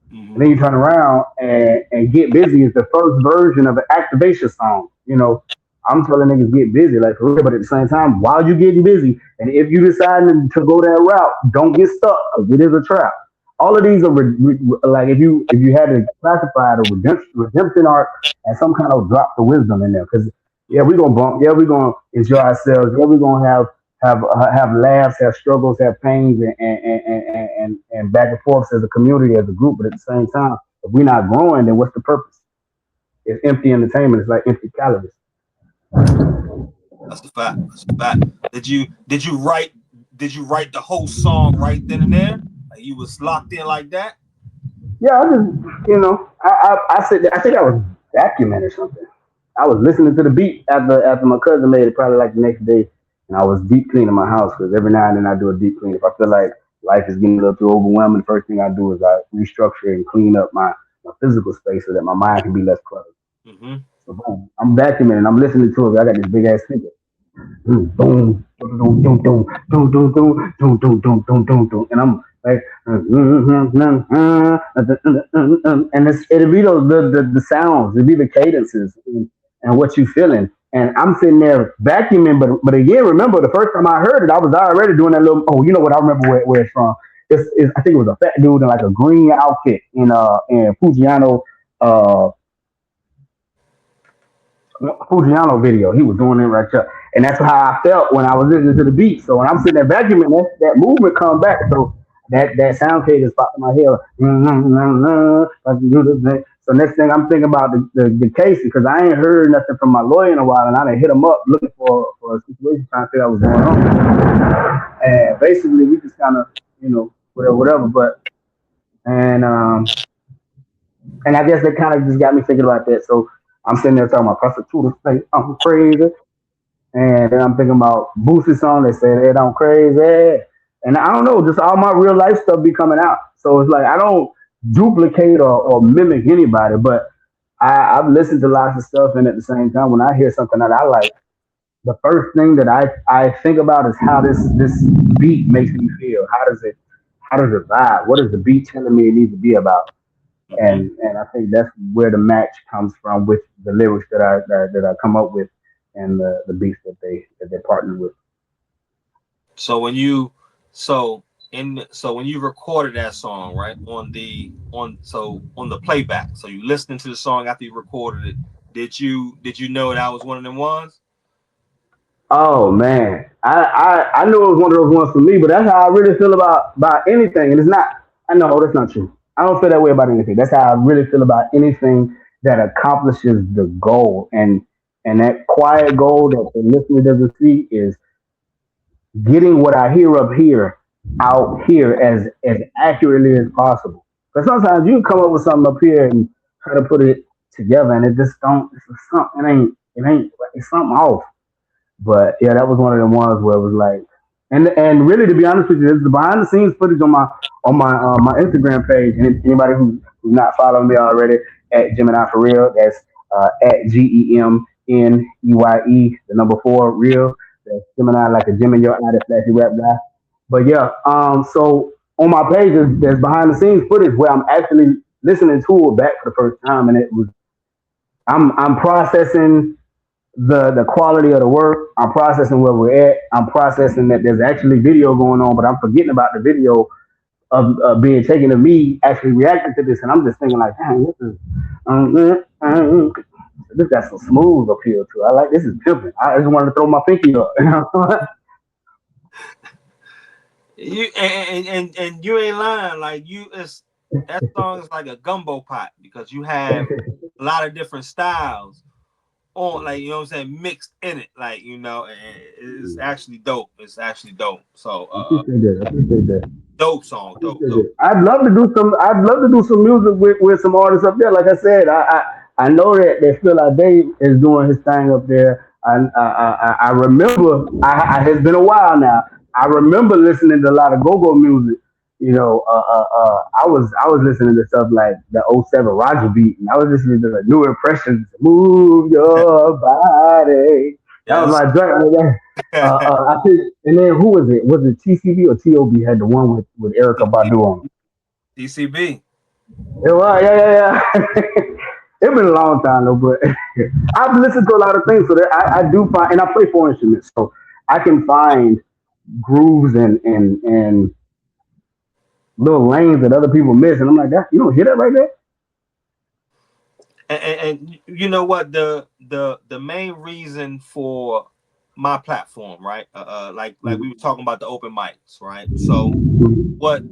And then you turn around and Get Busy is the first version of an activation song. I'm telling niggas get busy, like for real, but at the same time, while you getting busy, and if you decide to go that route, don't get stuck because it is a trap. All of these are like if you had to classify the redemption arc and some kind of drop the wisdom in there, because yeah, we're gonna bump, yeah, we're gonna enjoy ourselves, yeah, we're gonna have laughs, have struggles, have pains, and back and forth as a community, as a group. But at the same time, if we're not growing, then what's the purpose? It's empty entertainment. It's like empty calories. That's the fact. That's the fact. Did you write the whole song right then and there? Like you was locked in like that? Yeah, I just I said I think I was vacuuming or something. I was listening to the beat after my cousin made it, probably like the next day, and I was deep cleaning my house because every now and then I do a deep clean. If I feel like life is getting a little too overwhelming, the first thing I do is I restructure and clean up my physical space so that my mind can be less cluttered. Mm-hmm. So boom, I'm vacuuming and I'm listening to it. I got this big ass speaker. Boom, boom, boom, boom, boom, boom, boom, boom, boom, boom, boom, boom, boom, boom, and I'm like, and it'll be the sounds, it'll be the cadences and what you feeling. And I'm sitting there vacuuming, but again, remember the first time I heard it, I was already doing that little. Oh, you know what? I remember where it's from. I think it was a fat dude in like a green outfit in uh Fujiano video. He was doing it right there. And that's how I felt when I was listening to the beat. So when I'm sitting there vacuuming, that movement come back. So that sound cadence popped in my head. So next thing I'm thinking about the case because I ain't heard nothing from my lawyer in a while, and I done hit him up looking for a situation trying to figure out what's going on. And basically we just kind of whatever. But and I guess that kind of just got me thinking about that. So I'm sitting there talking about prosecutors say I'm crazy, and then I'm thinking about Boosie's song. They say they don't crazy, and I don't know, just all my real life stuff be coming out. So it's like I don't duplicate or mimic anybody, but I've listened to lots of stuff, and at the same time, when I hear something that I like, the first thing that I think about is how this beat makes me feel. How does it vibe? What is the beat telling me it needs to be about? Mm-hmm. And I think that's where the match comes from with the lyrics that I come up with and the beats that they partner with. So when you when you recorded that song, right, on the playback, so you listening to the song after you recorded it, did you know that was one of them ones? Oh man, I knew it was one of those ones for me, but that's how I really feel about anything, and it's not. I know that's not true. I don't feel that way about anything. That's how I really feel about anything that accomplishes the goal, and that quiet goal that the listener doesn't see is getting what I hear up here out here as accurately as possible. Because sometimes you can come up with something up here and try to put it together, and it just don't. It's something. It ain't. It's something off. But yeah, that was one of the ones where it was like, and really to be honest with you, this is the behind the scenes footage on my Instagram page. And anybody who's not following me already at Gemini for real, that's at GEMNEYE, the number 4 real. That's Gemini like a gem in your eye, that flashy rap guy. But yeah, so on my page there's behind the scenes footage where I'm actually listening to it back for the first time, and it was I'm processing the quality of the work. I'm processing where we're at. I'm processing that there's actually video going on, but I'm forgetting about the video of being taken of me actually reacting to this, and I'm just thinking like, dang, this got some smooth appeal to it. I like this is pimping. I just wanted to throw my pinky up. You and you ain't lying. Like that song is like a gumbo pot because you have a lot of different styles on, like, you know what I'm saying, mixed in it. Like, and it's actually dope. It's actually dope. So I appreciate that. I appreciate that. dope song, dope. I'd love to do some. I'd love to do some music with some artists up there. Like I said, I know that Phil Ade is doing his thing up there. I remember. It's been a while now. I remember listening to a lot of go-go music. I was listening to stuff like the '07 Roger beat, and I was listening to the New Impressions, "Move Your Body." That was Yes. my joint. I think, and then who was it? Was it TCB or TOB had the one with Erica Badu on it? DCB. It was, yeah. It's been a long time though, but I've listened to a lot of things, so that I do find, and I play 4 instruments, so I can find grooves and little lanes that other people miss, and I'm like, that you don't hear that right there. And you know what, the main reason for my platform, right? Like we were talking about the open mics, right? So what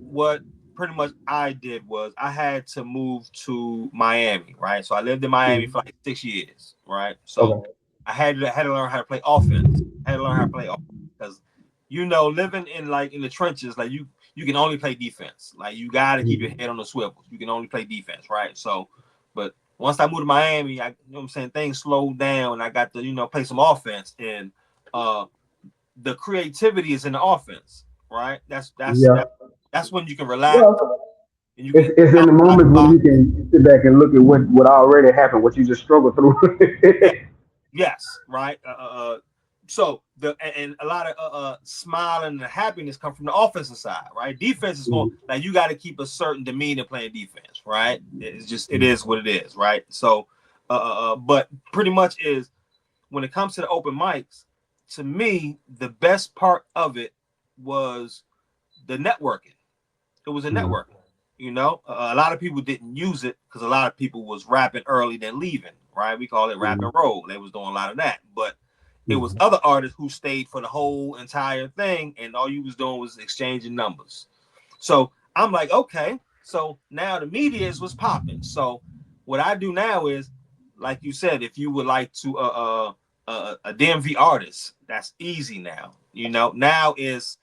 pretty much I did was I had to move to Miami, right? So I lived in Miami for like 6 years, right? So Okay. I had to learn how to play offense. I had to learn how to play offense because living in the trenches, like you can only play defense. Like you got to keep your head on the swivels. You can only play defense, right? So, but once I moved to Miami, I, what I'm saying, things slowed down. I got to play some offense, and uh, the creativity is in the offense, right? Yeah. That's when you can relax Well, and you it's can it's in bounce the out the moments when box. you can sit back and look at what already happened, what you just struggled through. Yeah, yes, right. So and a lot of smiling and happiness come from the offensive side, right? Defense is going, like, you got to keep a certain demeanor playing defense, right? It's just, it is what it is, right? So, but pretty much is, when it comes to the open mics, to me, the best part of it was the networking. It was a network. A lot of people didn't use it because a lot of people was rapping early then leaving, right? We call it rap and roll. They was doing a lot of that, but it was other artists who stayed for the whole entire thing, and all you was doing was exchanging numbers. So I'm like, okay, so now the media is what's popping. So what I do now is, like you said, if you would like to a DMV artist, that's easy now. You know, now is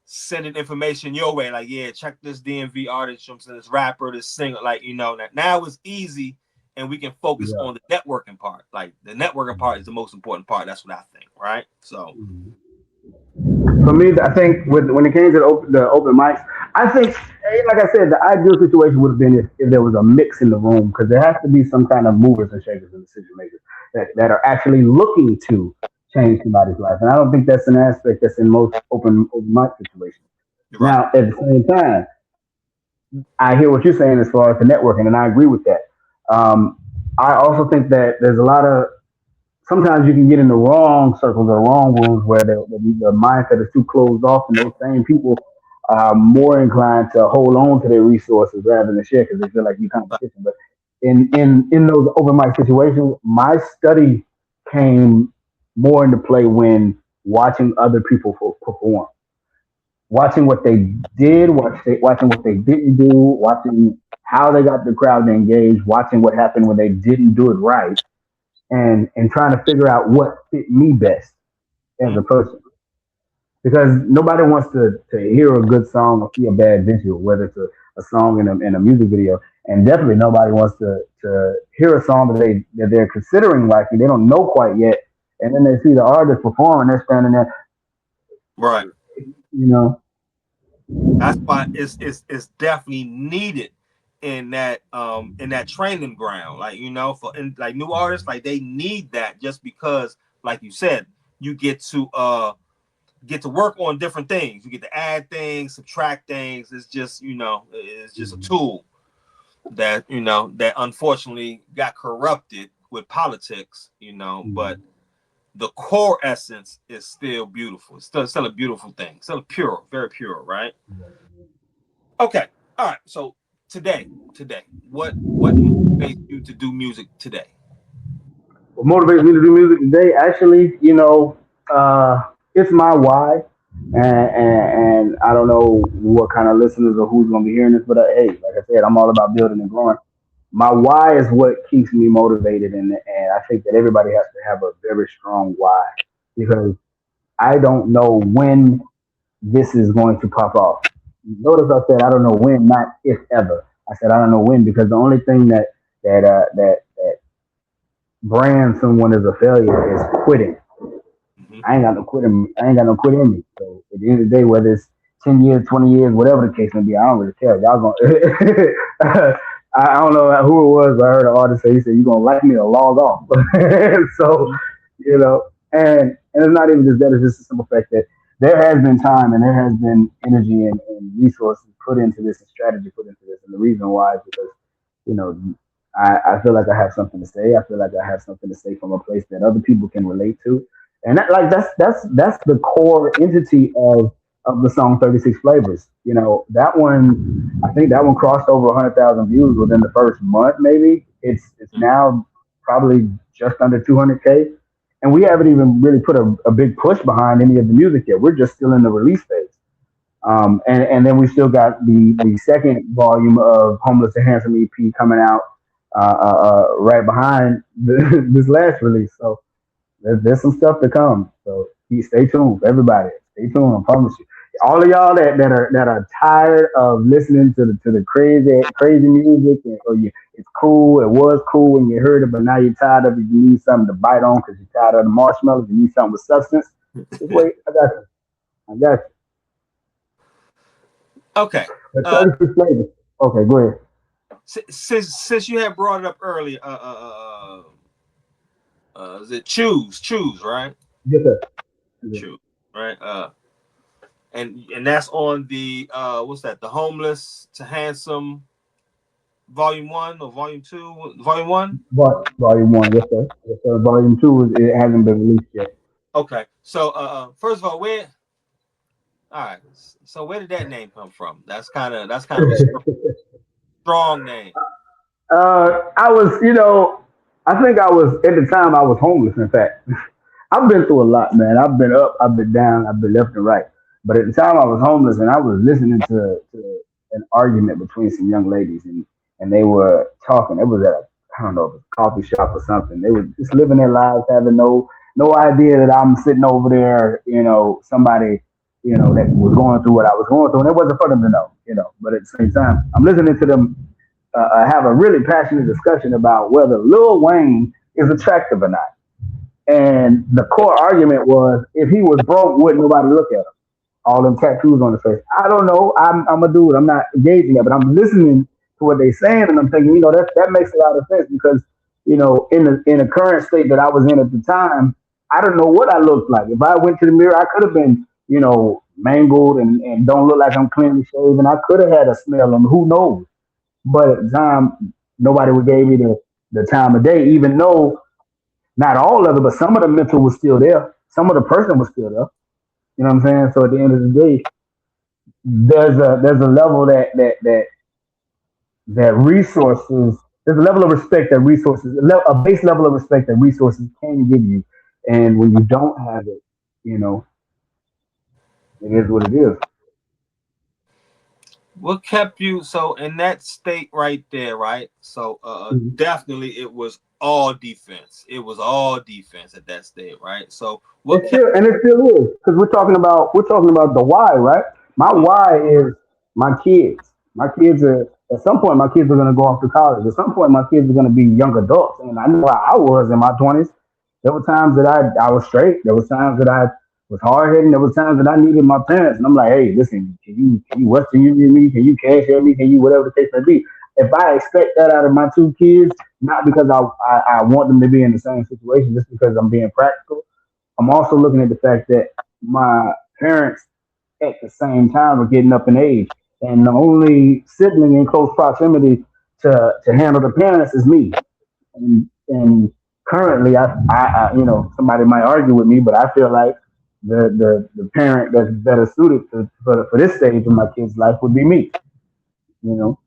sending information your way, like, yeah, check this DMV artist, this rapper, this singer, like, you know, now it's easy, and we can focus on the networking part. Like, the networking part is the most important part. That's what I think, right? So, For me, I think when it came to the open mics, I think, like I said, the ideal situation would have been if there was a mix in the room, because there has to be some kind of movers and shakers and decision makers that are actually looking to change somebody's life. And I don't think that's an aspect that's in most open mic situations. you're right. Now, at the same time, I hear what you're saying as far as the networking, and I agree with that. Um, I also think that there's a lot of sometimes you can get in the wrong circles or wrong rooms where the mindset is too closed off, and those same people are more inclined to hold on to their resources rather than share because they feel like you're competition. But in those open mic situations, my study came more into play when watching other people perform, watching what they did, watching what they didn't do, watching how they got the crowd to engage, watching what happened when they didn't do it right, and trying to figure out what fit me best as a person. Because nobody wants to hear a good song or see a bad visual, whether it's a song in a music video. And definitely nobody wants to hear a song that they're considering liking. They don't know quite yet. And then they see the artist perform and they're standing there. Right. You know. That's why it's definitely needed in that training ground. Like, you know, like new artists, like they need that just because, like you said, you get to work on different things. You get to add things, subtract things. It's just, you know, it's just a tool that, you know, that unfortunately got corrupted with politics, you know, but the core essence is still beautiful. It's still a beautiful thing. Still pure, very pure, right? Okay. All right. So today, what motivates you to do music today? What motivates me to do music today, actually, you know, it's my why. And I don't know what kind of listeners or who's going to be hearing this, but hey, like I said, I'm all about building and growing. My why is what keeps me motivated, and I think that everybody has to have a very strong why, because I don't know when this is going to pop off. Notice I said I don't know when, not if ever. I said I don't know when, because the only thing that brand someone as a failure is quitting. I ain't got no quit in me. I ain't got no quit in me. So at the end of the day, whether it's 10 years, 20 years, whatever the case may be, I don't really care. Y'all gonna I don't know who it was, but I heard an artist say, he said, "You gonna like me or log off." So, you know, and it's not even just that, it's just the simple fact that there has been time and there has been energy and resources put into this and strategy put into this. And the reason why is because, you know, I feel like I have something to say. I feel like I have something to say from a place that other people can relate to. And that's the core entity of the song 36 Flavors. You know, that one, I think that one crossed over 100,000 views within the first month, maybe. It's now probably just under 200K. And we haven't even really put a big push behind any of the music yet. We're just still in the release phase. And then we still got the second volume of Homeless and Handsome EP coming out right behind this last release. So there's some stuff to come. So stay tuned, everybody. Stay tuned. I promise you. All of y'all that are tired of listening to the crazy music, it's cool. It was cool when you heard it, but now you're tired of it. You need something to bite on because you're tired of the marshmallows. You need something with substance. Just wait. I got you. I got you. Okay. Okay, go ahead. Since you had brought it up earlier, is it choose, right? Yes, sir. Choose, right? And that's on the what's that? The Homeless to Handsome Volume 1 or Volume 2? Volume 1? Volume 1, yes, sir. Yes, sir. Volume 2 it hasn't been released yet. Okay. So first of all, all right. So where did that name come from? That's kind of a strong name. I was, I think I was at the time I was homeless. In fact, I've been through a lot, man. I've been up, I've been down, I've been left and right. But at the time I was homeless, and I was listening to an argument between some young ladies, and they were talking. It was at a I don't know, if it's a coffee shop or something. They were just living their lives, having no idea that I'm sitting over there, somebody, that was going through what I was going through, and it wasn't for them to know. But at the same time, I'm listening to them have a really passionate discussion about whether Lil Wayne is attractive or not. And the core argument was, if he was broke, wouldn't nobody look at him? All them tattoos on his face. I don't know. I'm a dude. I'm not engaging that, but I'm listening to what they're saying, and I'm thinking, that makes a lot of sense because, in the current state that I was in at the time, I don't know what I looked like. If I went to the mirror, I could have been, mangled and don't look like I'm cleanly shaven. I could have had a smell on me. Who knows? But at the time, nobody would gave me the time of day, even though not all of it, but some of the mental was still there. Some of the person was still there. You know what I'm saying? So at the end of the day, there's a level that resources there's a level of respect that resources a base level of respect that resources can give you, and when you don't have it, it is what it is. What kept you so in that state right there, right? So Mhm. definitely it was all defense. It was all defense at that state, right? So what It kept still and it still is because we're talking about the why, right? My mm, why is my kids. My kids are at some point my kids are gonna go off to college. At some point my kids are gonna be young adults. And I know how I was in my 20s. There were times that I was straight. There was times that I was hard headed. There was times that I needed my parents. And I'm like, hey, listen, can you Western Union me? Can you cash at me? Can you whatever the case may be? If I expect that out of my two kids, not because I want them to be in the same situation, just because I'm being practical, I'm also looking at the fact that my parents at the same time are getting up in age, and the only sibling in close proximity to handle the parents is me. And currently, somebody might argue with me, but I feel like the parent that's better suited for this stage of my kid's life would be me. You know,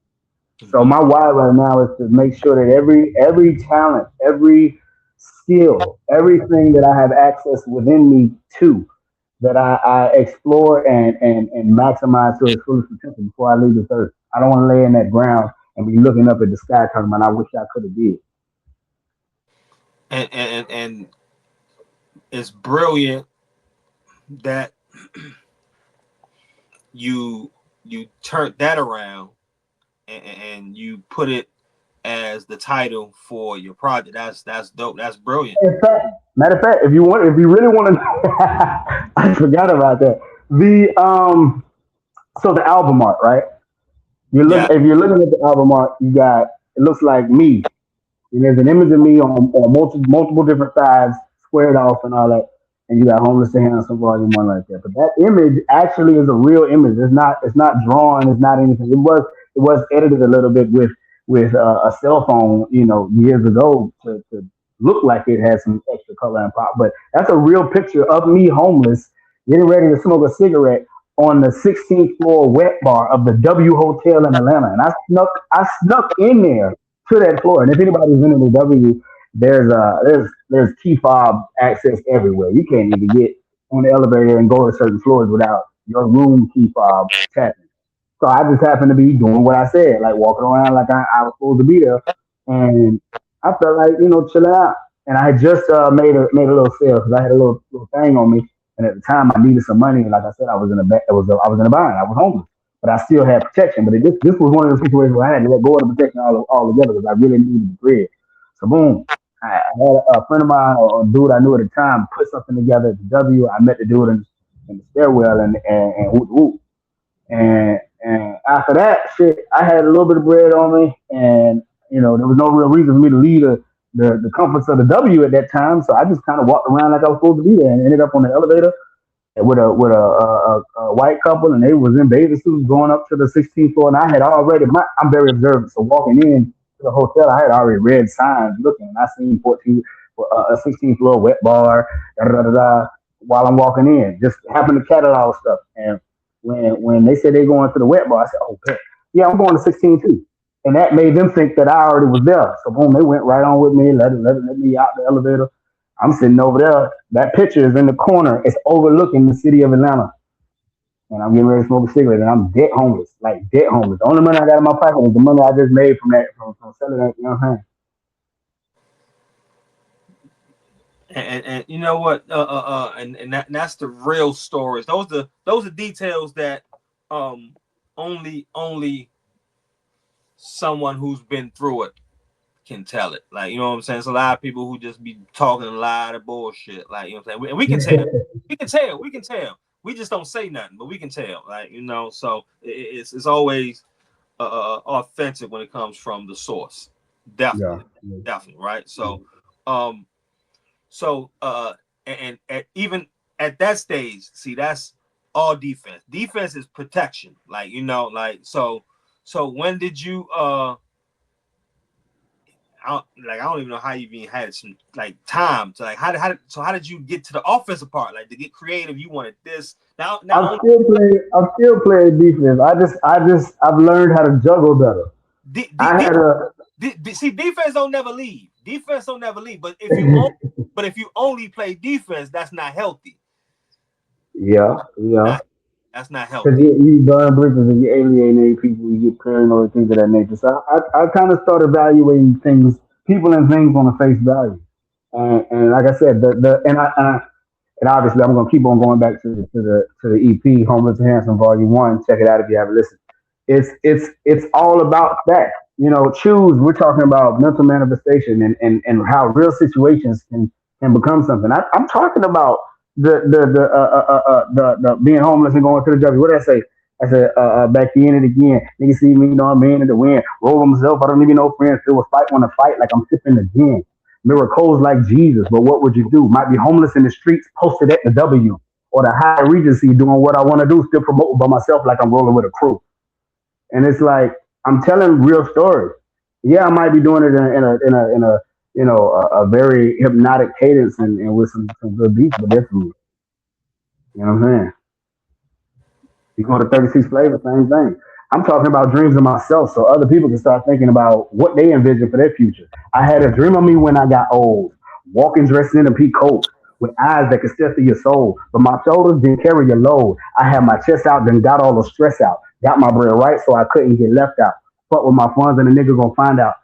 so mhm. my why right now is to make sure that every talent, every skill, everything that I have access within me to, that I explore and maximize to its fullest potential before I leave this earth. I don't want to lay in that ground and be looking up at the sky talking about I wish I could have did. And it's brilliant that you you turned that around and you put it as the title for your project. That's dope. That's brilliant. In fact, matter of fact, if you really want to, I forgot about that. So the album art, right? Yeah. If you're looking at the album art, it looks like me. And there's an image of me on multiple different sides, squared off and all that. And you got homeless to handsome volume one right there. But that image actually is a real image. It's not drawn. It's not anything. It was edited a little bit with a cell phone, years ago to look like it had some extra color and pop. But that's a real picture of me homeless, getting ready to smoke a cigarette on the 16th floor wet bar of the W Hotel in Atlanta. And I snuck in there to that floor. And if anybody's in the W, there's key fob access everywhere. You can't even get on the elevator and go to certain floors without your room key fob tapping. So I just happened to be doing what I said, like walking around like I was supposed to be there, and I felt like chilling out. And I had just made a little sale because I had a little thing on me, and at the time I needed some money. And like I said, I was in a bind. I was homeless, but I still had protection. But this was one of the situations where I had to let go of the protection all together because I really needed the bread. So boom, I had a friend of mine or a dude I knew at the time put something together at the W. I met the dude in the stairwell and whoop, whoop. And after that, shit, I had a little bit of bread on me, and there was no real reason for me to leave the comforts of the W at that time. So I just kind of walked around like I was supposed to be there, and ended up on the elevator with a white couple, and they was in bathing suits going up to the 16th floor, and I'm very observant, so walking in to the hotel, I had already read signs looking, and I seen a 16th floor wet bar, da da da da, while I'm walking in, just happened to catalog stuff, and when they said they going to the wet bar, I said, oh, good. Yeah, I'm going to 16 too. And that made them think that I already was there. So boom, they went right on with me, let me out the elevator. I'm sitting over there. That picture is in the corner. It's overlooking the city of Atlanta. And I'm getting ready to smoke a cigarette, and I'm dead homeless, like dead homeless. The only money I got in my pocket was the money I just made from selling that, you know what I'm saying? And you know what? That's the real stories. Those are details that um only someone who's been through it can tell it. Like, you know what I'm saying? It's a lot of people who just be talking a lot of bullshit. Like, you know what I'm saying? And we can tell. We can tell. We just don't say nothing, but we can tell. Like, you know, so it's always authentic when it comes from the source. Yeah. Definitely, definitely, right? Um, and even at that stage, see, that's all defense. Defense is protection. Like, you know, like so when did you I don't even know how you even had some like time to like how did you get to the offensive part, like to get creative? You wanted this now only I'm still playing defense. I've learned how to juggle better. de- de- I de- had a see, defense don't never leave. Defense don't never leave. But if you only play defense, that's not healthy. yeah, yeah. That's that's not Because healthy. you burn bridges and you alienate people, you get paranoid, things of that nature. So I kind of start evaluating things, people and things on a face value. And like I said, and obviously I'm gonna keep on going back to the EP, Homeless and Handsome Volume One. Check it out if you haven't listened. It's all about that. You know, choose. We're talking about mental manifestation and how real situations can become something. I'm talking about the being homeless and going to the W. What did I say? I said back in it again. Nigga see me, you know I'm in the wind. Roll myself. I don't even know friends. Still a fight when to fight like I'm sipping the gin. Miracles like Jesus, but what would you do? Might be homeless in the streets, posted at the W or the High Regency, doing what I want to do, still promoting by myself like I'm rolling with a crew. And it's like I'm telling real stories. Yeah, I might be doing it in a a very hypnotic cadence and with some good beats, but that's me. You know what I'm saying? You go to 36 Flavor, same thing. I'm talking about dreams of myself so other people can start thinking about what they envision for their future. I had a dream of me when I got old, walking dressed in a pea coat with eyes that could stare through your soul. But my shoulders didn't carry your load. I had my chest out, then got all the stress out. Got my bread right so I couldn't get left out. Fuck with my funds and the niggas gonna find out.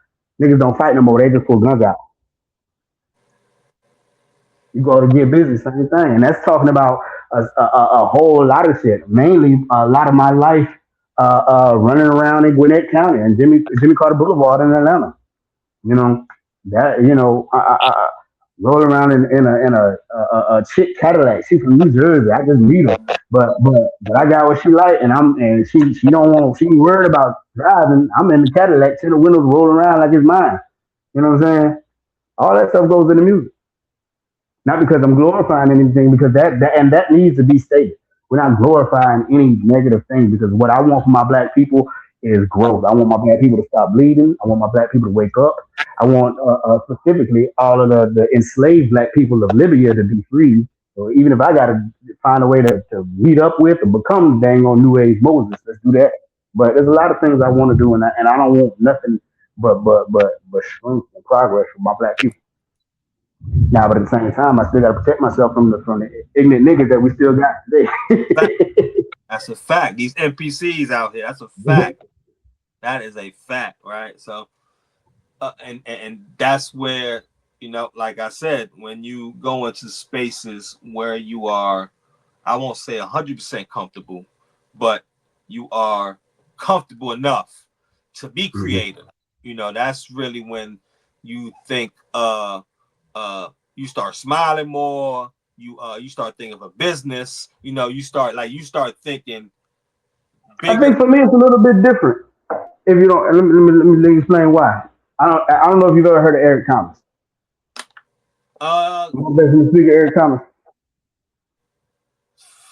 Niggas don't fight no more, they just pull guns out. You go to get busy, same thing. And that's talking about a whole lot of shit. Mainly a lot of my life running around in Gwinnett County and Jimmy Carter Boulevard in Atlanta. You know that I roll around in a chick Cadillac. She's from New Jersey. I just meet her, but I got what she like, and she don't want she ain't worried about driving. I'm in the Cadillac, till the windows roll around like it's mine. You know what I'm saying? All that stuff goes in the music. Not because I'm glorifying anything, because that needs to be stated. We're not glorifying any negative thing because what I want for my black people is growth. I want my black people to stop bleeding. I want my black people to wake up. I want specifically all of the enslaved black people of Libya to be free. So even if I got to find a way to meet up with and become dang on New Age Moses, let's do that. But there's a lot of things I want to do, and I don't want nothing but strength and progress for my black people. Now, but at the same time, I still got to protect myself from the ignorant niggas that we still got today. That's a fact. These NPCs out here, that's a fact. That is a fact, right? So and that's where, you know, like I said, when you go into spaces where you are, I won't say 100% comfortable, but you are comfortable enough to be Mhm. creative. You know, that's really when you think you start smiling more. You start thinking of a business. You know, you start thinking I bigger. think for me, it's a little bit different. If you don't, let me explain why. I don't know if you've ever heard of Eric Thomas. Uh, Motivational speaker Eric Thomas.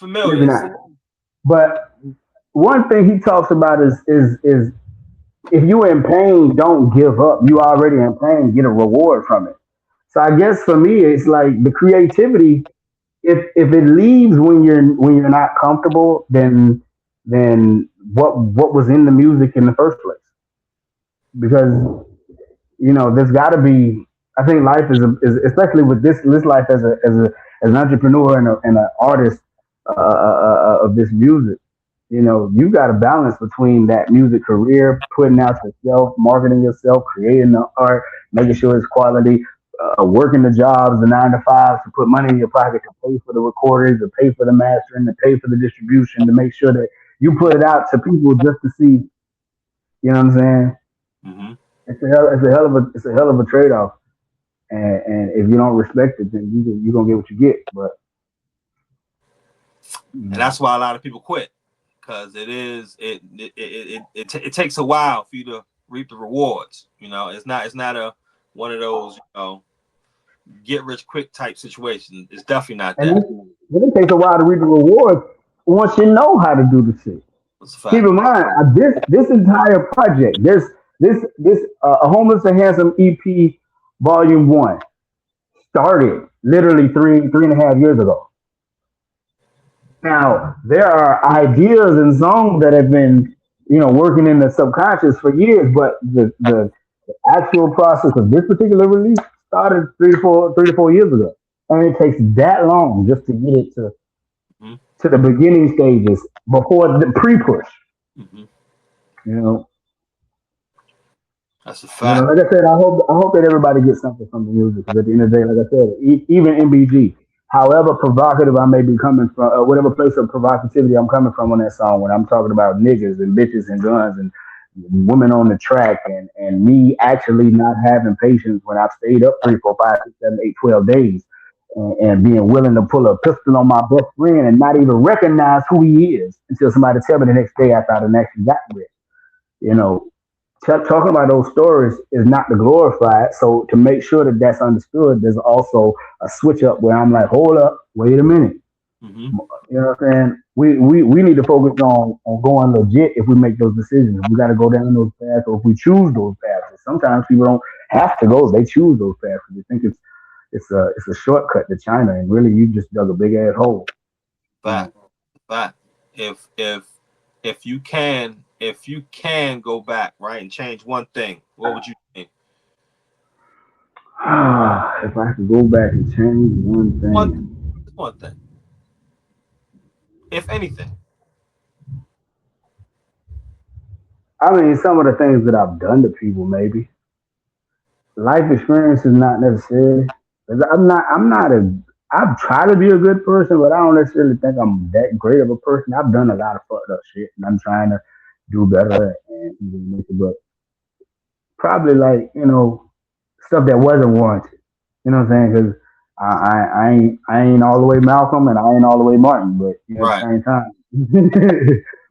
Maybe familiar. not. But one thing he talks about is if you're in pain, don't give up. You already in pain, get a reward from it. So I guess for me, it's like the creativity. If it leaves when you're not comfortable, then what was in the music in the first place? Because there's got to be. I think life is especially with this life as an entrepreneur and an artist of this music. You got to balance between that music career, putting out yourself, marketing yourself, creating the art, making sure it's quality, working the jobs, the 9 to 5s, to put money in your pocket, to pay for the recordings, to pay for the mastering, to pay for the distribution, to make sure that you put it out to people just to see. You know what I'm saying? Mm-hmm. It's a hell of a trade off. And if you don't respect it, then you're gonna get what you get. But and that's why a lot of people quit, because it takes a while for you to reap the rewards. You know, it's not a one of those get rich quick type situations. It's definitely not and that. it takes a while to reap the rewards once you know how to do the shit. It's a Keep fact. in mind, this entire project, this a homeless and handsome EP Volume 1 started literally three and a half years ago. Now there are ideas and songs that have been working in the subconscious for years, but the actual process of this particular release started 3 to 4 years ago, and it takes that long just to get it Mm-hmm. to the beginning stages before the pre-push. Mm-hmm. You know, That's a fact. like I said, I hope that everybody gets something from the music. Because at the end of the day, like I said, even MBG, however provocative I may be coming from, whatever place of provocativity I'm coming from on that song, when I'm talking about niggas and bitches and guns and women on the track, and me actually not having patience when I've stayed up 3, 4, 5, 6, 7, 8, 12 days, and being willing to pull a pistol on my best friend and not even recognize who he is until somebody tell me the next day after I done actually got with. You know, talking about those stories is not to glorify it. So to make sure that that's understood, there's also a switch up where I'm like, hold up, wait a minute. Mm-hmm. You know what I'm saying? We need to focus on going legit if we make those decisions. We got to go down those paths, or if we choose those paths. Sometimes people don't have to go; they choose those paths because they think it's a shortcut to China, and really you just dug a big ass hole. Fact. Fact. If you can go back, right, and change one thing, what would you think? If I could go back and change one One thing, one thing, if anything. I mean, some of the things that I've done to people, maybe life experience is not necessarily. 'Cause I'm not a. I've tried to be a good person, but I don't necessarily think I'm that great of a person. I've done a lot of fucked up shit, and I'm trying to do better and even make it. But probably like stuff that wasn't warranted. You know what I'm saying? Because I ain't all the way Malcolm and I ain't all the way Martin, but at the Right. same time.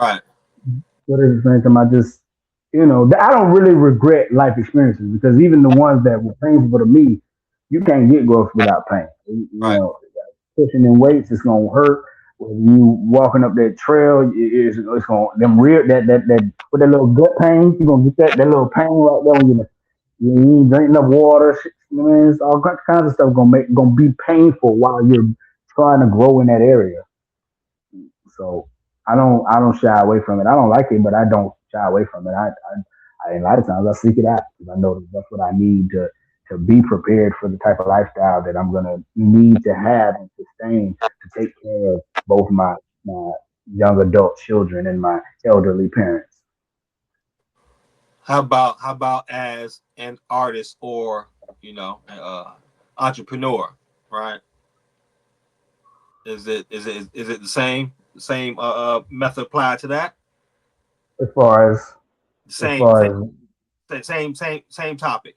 Right. But at the same time, I just, I don't really regret life experiences because even the ones that were painful to me, you can't get growth without pain. Right. Pushing in weights, it's gonna hurt. When you walking up that trail, it's gonna them real that with that little gut pain, you gonna get that little pain right there when you ain't drink enough water. Shit, it's all kinds of stuff gonna be painful while you're trying to grow in that area. So I don't shy away from it. I don't like it, but I don't shy away from it. I a lot of times I seek it out because I know that that's what I need to be prepared for the type of lifestyle that I'm gonna need to have and sustain to take care of both my young adult children and my elderly parents. How about as an artist or entrepreneur, right? Is it the same method applied to that? As far as as Same far same as same topic.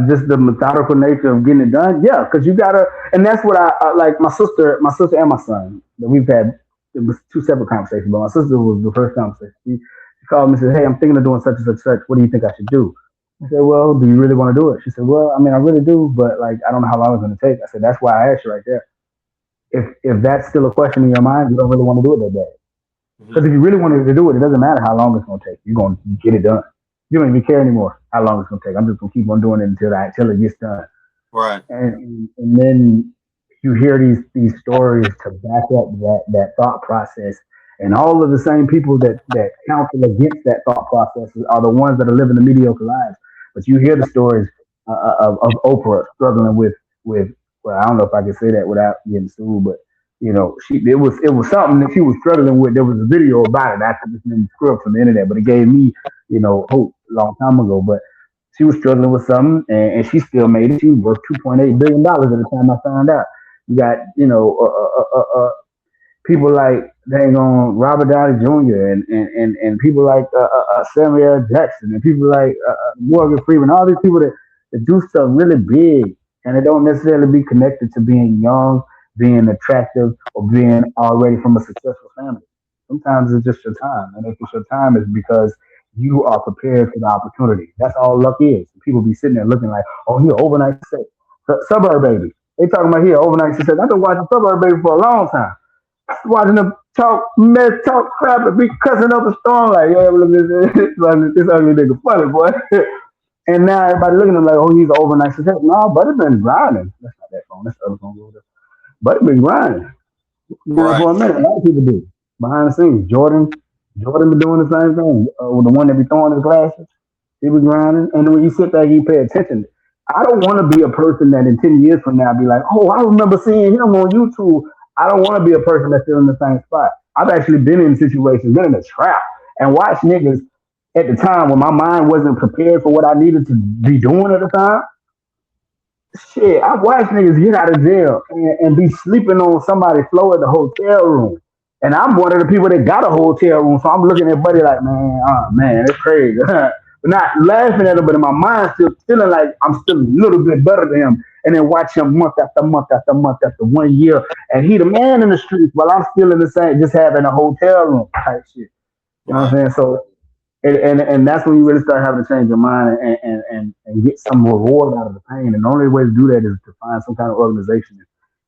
just the methodical nature of getting it done. Yeah, because you gotta, and that's what I like. My sister and my son. That we've had it was two separate conversations, but my sister was the first conversation. She called me and said, "Hey, I'm thinking of doing such and such such. What do you think I should do?" I said, "Well, do you really want to do it?" She said, "Well, I mean, I really do, but like, I don't know how long it's going to take." I said, "That's why I asked you right there. If that's still a question in your mind, you don't really want to do it that day. Mm-hmm. Because if you really wanted to do it, it doesn't matter how long it's going to take. You're going to get it done. You don't even care anymore how long it's going to take. I'm just going to keep on doing it until it gets done." Right. And then you hear these stories to back up that thought process, and all of the same people that counsel against that thought process are the ones that are living the mediocre lives. But you hear the stories of Oprah struggling with well, I don't know if I can say that without getting sued, but it was something that she was struggling with. There was a video about it. I could just been scrubbed from the internet, but it gave me hope a long time ago. But she was struggling with something, and she still made it. She was worth $2.8 billion at the time I found out. You got, people like dang on Robert Downey Jr. and people like Samuel L. Jackson and people like Morgan Freeman, all these people that do stuff really big and they don't necessarily be connected to being young, being attractive, or being already from a successful family. Sometimes it's just your time, and if it's your time, it's because you are prepared for the opportunity. That's all luck is. People be sitting there looking like, oh, he an overnight success. Suburb baby. They talking about here overnight success. I've been watching Suburb baby for a long time watching them talk mess, talk crap, and be cussing up a storm like, yeah, look at this ugly nigga funny, boy. And now everybody looking at him like, oh, he's an overnight success. No, Buddy been grinding. That's not that phone. That's the other phone. Buddy been grinding. Now Right. for a minute, a lot of people do. Behind the scenes, Jordan been doing the same thing. With the one that be throwing his glasses, he be grinding. And then when you sit back, you pay attention. I don't want to be a person that in 10 years from now be like, oh, I remember seeing him on YouTube. I don't want to be a person that's still in the same spot. I've actually been in situations, been in a trap, and watched niggas at the time when my mind wasn't prepared for what I needed to be doing at the time. Shit, I've watched niggas get out of jail and be sleeping on somebody's floor at the hotel room. And I'm one of the people that got a hotel room, so I'm looking at Buddy like, man, oh man, it's crazy. But not laughing at him, but in my mind still feeling like I'm still a little bit better than him. And then watch him month after month after month after 1 year. And he the man in the streets while I'm still in the same, just having a hotel room type shit. You know what I'm saying? So, and that's when you really start having to change your mind and get some reward out of the pain. And the only way to do that is to find some kind of organization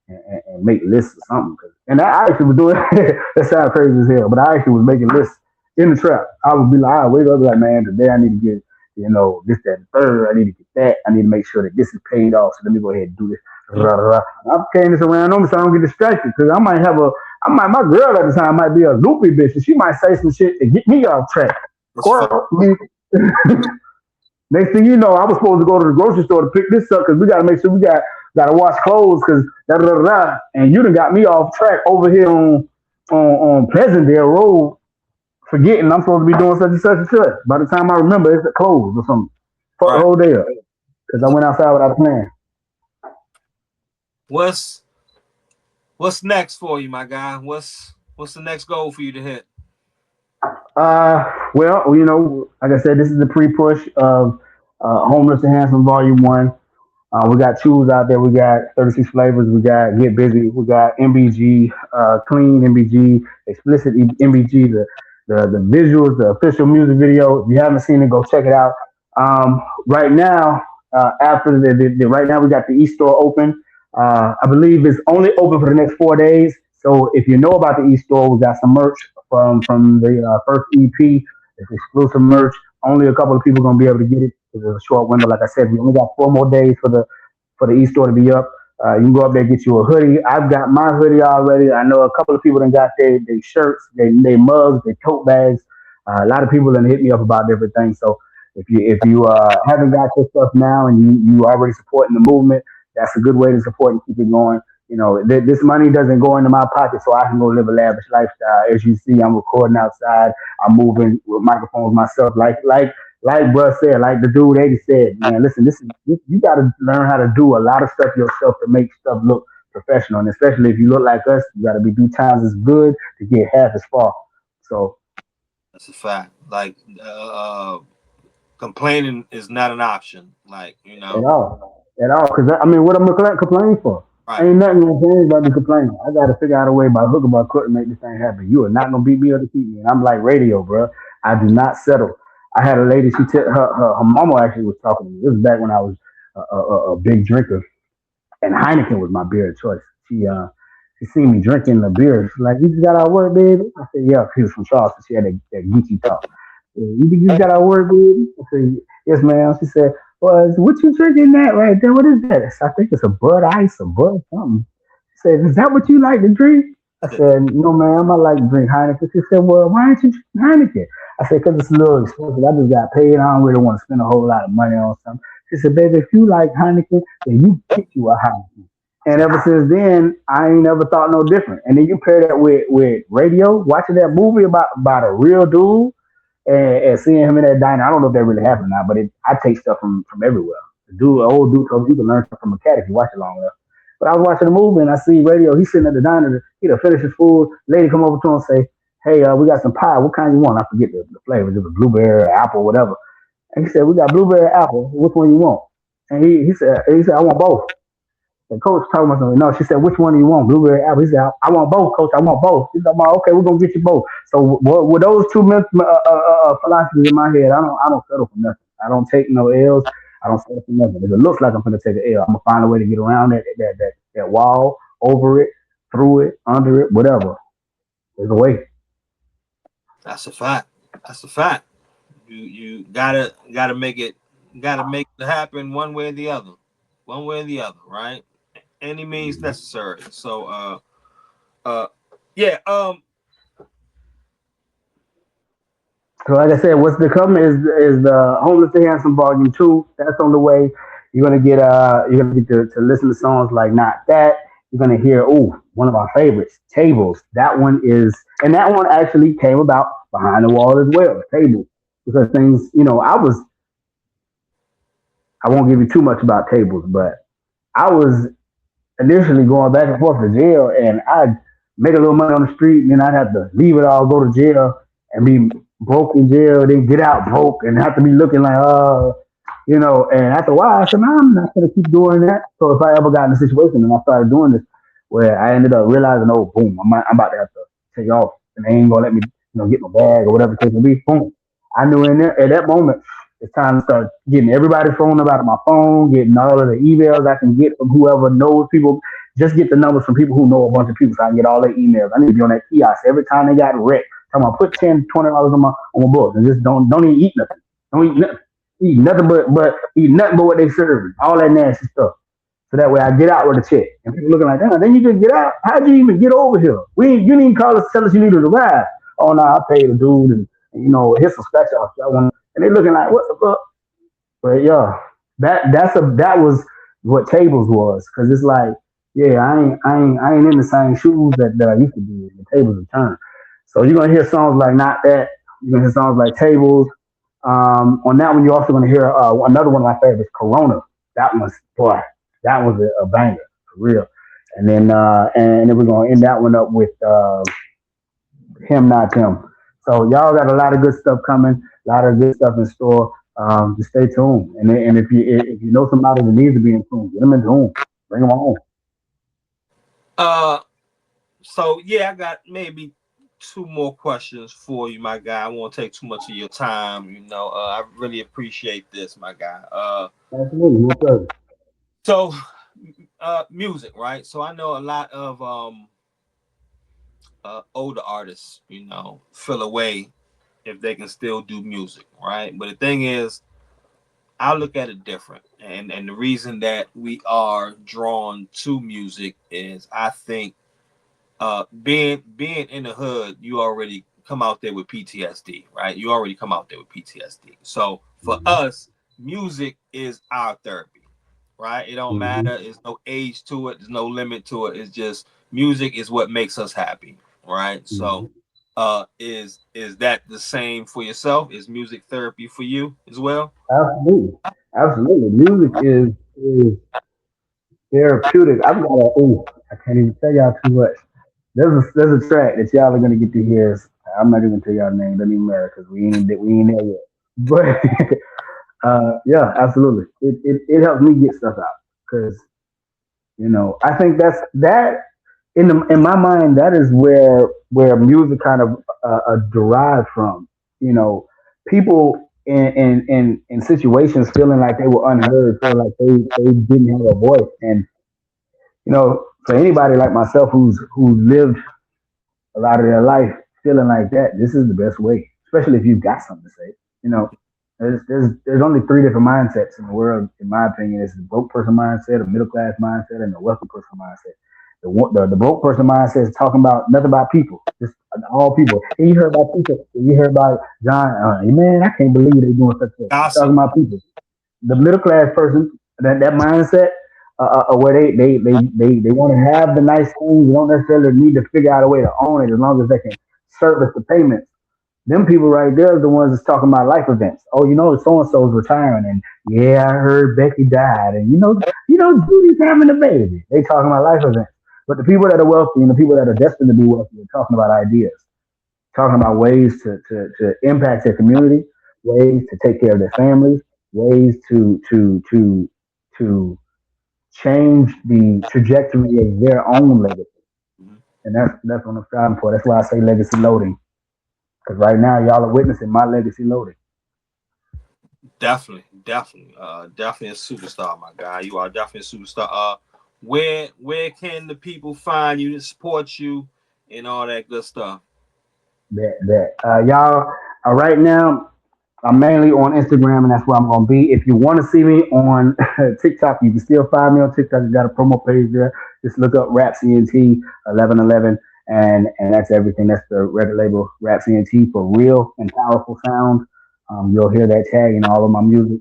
and make lists or something. And I actually was doing that sounds crazy as hell, but I actually was making lists in the trap. I would be like, I wake up like, man, today I need to get, this, that, and third. I need to get that. I need to make sure that this is paid off. So let me go ahead and do this. I'm carrying this around on me so I don't get distracted because my girl at the time might be a loopy bitch and she might say some shit to get me off track. Or, next thing you know, I was supposed to go to the grocery store to pick this up because we got to make sure we got to wash clothes because and you done got me off track over here on Pleasantdale Road, forgetting I'm supposed to be doing such and such and such. By the time I remember, it's closed or something. Fuck the whole day up because I went outside without a plan. What's next for you, my guy? What's the next goal for you to hit? Well, like I said, this is the pre-push of Homeless and Handsome Volume 1. We got tools out there. We got 36 flavors. We got Get Busy. We got MBG, Clean MBG, Explicit MBG, the visuals, the official music video. If you haven't seen it, go check it out. Right now, after right now we got the e-store open. I believe it's only open for the next 4 days. So if you know about the e-store, we got some merch from the first EP. It's exclusive merch. Only a couple of people gonna be able to get it. It's a short window. Like I said, we only got 4 more days for the e-store to be up. You can go up there and get you a hoodie. I've got my hoodie already. I know a couple of people that got their shirts, their mugs, their tote bags. A lot of people done hit me up about different things. So if you haven't got your stuff now and you already supporting the movement, that's a good way to support and keep it going. This money doesn't go into my pocket, so I can go live a lavish lifestyle. As you see, I'm recording outside. I'm moving with microphones myself, like Bruh said, like the dude 80 said, man, listen, you got to learn how to do a lot of stuff yourself to make stuff look professional. And especially if you look like us, you got to be 2 times as good to get half as far. So that's a fact. Like, complaining is not an option. Like, at all. Because what I'm gonna complain for? Right. Ain't nothing gonna change about me complaining. I got to figure out a way by hook or by crook to make this thing happen. You are not gonna beat me or defeat me. And I'm like radio, bro. I do not settle. I had a lady. Her mama actually was talking to me. This was back when I was a big drinker, and Heineken was my beer of choice. She seen me drinking the beer. She's like, "You just got our word, baby." I said, "Yeah." She was from Charleston. She had that Gucci talk. You just got our word, baby. I said, "Yes, ma'am." She said, "Well, what you drinking that right there? What is that?" I think it's a Bud Ice, a Bud something. She said, "Is that what you like to drink?" I said, "No, ma'am. I like to drink Heineken." She said, "Well, why aren't you drinking Heineken?" I said, "Because it's a little expensive. I just got paid. I don't really want to spend a whole lot of money on something." She said, "Baby, if you like Heineken, then you pick you a Heineken." And ever since then, I ain't never thought no different. And then you pair that with radio, watching that movie about a real dude. and seeing him in that diner. I don't know if that really happened or not, but I take stuff from everywhere. The dude, an old dude, told me you can learn stuff from a cat if you watch it long enough. But I was watching the movie and I see radio. He's sitting at the diner. He done finished his food. Lady come over to him and say, "Hey, we got some pie. What kind you want?" I forget the flavors. It was blueberry, apple, whatever. And he said, "We got blueberry, apple. Which one you want?" And he said, "I want both." The coach told me something. No, she said, "Which one do you want, blueberry, apple?" He said, "I want both, coach. I want both." He said, "Okay, we're gonna get you both." So with those two philosophies in my head, I don't settle for nothing. I don't take no L's. I don't settle for nothing. If it looks like I'm gonna take an L, I'm gonna find a way to get around that wall, over it, through it, under it, whatever. There's a way. That's a fact. That's a fact. You gotta make it happen one way or the other. One way or the other, right? Any means necessary. So yeah, So like I said, what's to come is the Homeless to Handsome Volume 2. That's on the way. You're gonna get to listen to songs like Not That. You're gonna hear one of our favorites, Tables. That one is, and that one actually came about behind the wall as well, Tables. Because things, I won't give you too much about Tables, but I was initially going back and forth to jail, and I'd make a little money on the street, and then I'd have to leave it all, go to jail, and be broke in jail, then get out broke, and have to be looking like, And after a while, I said, "No, I'm not going to keep doing that." So if I ever got in a situation and I started doing this, where I ended up realizing, "Oh, boom, I'm about to have to take off, and they ain't gonna let me, get my bag or whatever the case may be." Boom, I knew in there at that moment it's time to start getting everybody's phone number out of my phone, getting all of the emails I can get from whoever knows people. Just get the numbers from people who know a bunch of people so I can get all their emails. I need to be on that kiosk every time they got wrecked. Come on, put $10, $20 on my books and just don't even eat nothing. Don't eat nothing. Eat nothing but what they serving. All that nasty stuff. So that way I get out with a check. And people looking like, "Damn, then you just get out? How'd you even get over here? You didn't even call us, tell us you needed a ride." "Oh no, I paid the dude and here's some scratch offs. And they looking like, "What the fuck?" But yeah, that was what Tables was. Cause it's like, yeah, I ain't in the same shoes that I used to be in. The tables have turned. So you're gonna hear songs like Not That. You're gonna hear songs like Tables. On that one, you're also gonna hear another one of my favorites, Corona. That one's boy, that was a banger for real. And then we're gonna end that one up with Him Not Him. So y'all got a lot of good stuff coming, a lot of good stuff in store. Just stay tuned. And if you know somebody that needs to be in tune, get them in tune. Bring them on. uh, so yeah, I got maybe two more questions for you, my guy. I won't take too much of your time. I really appreciate this, my guy. Absolutely, yes, sir. So music, right? So I know a lot of older artists, feel away if they can still do music, right? But the thing is, I look at it different, and the reason that we are drawn to music is, I think, being in the hood, you already come out there with PTSD, right? You already come out there with PTSD. So for Mm-hmm. us, music is our therapy, right? It don't Mm-hmm. matter. There's no age to it. There's no limit to it. It's just music is what makes us happy, right? Mm-hmm. So, is that the same for yourself? Is music therapy for you as well? Absolutely, absolutely. Music is therapeutic. I've got I can't even tell y'all too much. There's a track that y'all are gonna get to hear. I'm not even gonna tell y'all the name. Doesn't even matter because we ain't there yet. But yeah, absolutely. It helps me get stuff out because I think that in my mind that is where music kind of derived from. You know, people in situations feeling like they were unheard, feeling like they didn't have a voice, and for anybody like myself who's lived a lot of their life feeling like that, this is the best way, especially if you've got something to say. You know, there's only three different mindsets in the world, in my opinion. It's the broke person mindset, a middle class mindset, and the wealthy person mindset. The broke person mindset is talking about nothing about people, just all people. Hey, you heard about people? You heard about John? Man, I can't believe they're doing such a thing. Talking Gossip. about people. The middle class person, that mindset, where they want to have the nice things. They don't necessarily need to figure out a way to own it as long as they can service the payments. them people right there are the ones that's talking about life events. Oh, so and so's retiring, and yeah, I heard Becky died, and Judy's having a baby. They talking about life events. But the people that are wealthy and the people that are destined to be wealthy are talking about ideas, talking about ways to impact their community, ways to take care of their families, ways to change the trajectory of their own legacy. And that's what I'm striving for. That's why I say legacy loading. Because right now, y'all are witnessing my legacy loading. Definitely a superstar, my guy. You are definitely a superstar. Where can the people find you to support you and all that good stuff? Y'all, right now, I'm mainly on Instagram, and that's where I'm gonna be. If you want to see me on TikTok, you can still find me on TikTok. You got a promo page there. Just look up Rap ENT 1111, and that's everything. That's the record label Rap ENT for real and powerful sound. You'll hear that tag in all of my music.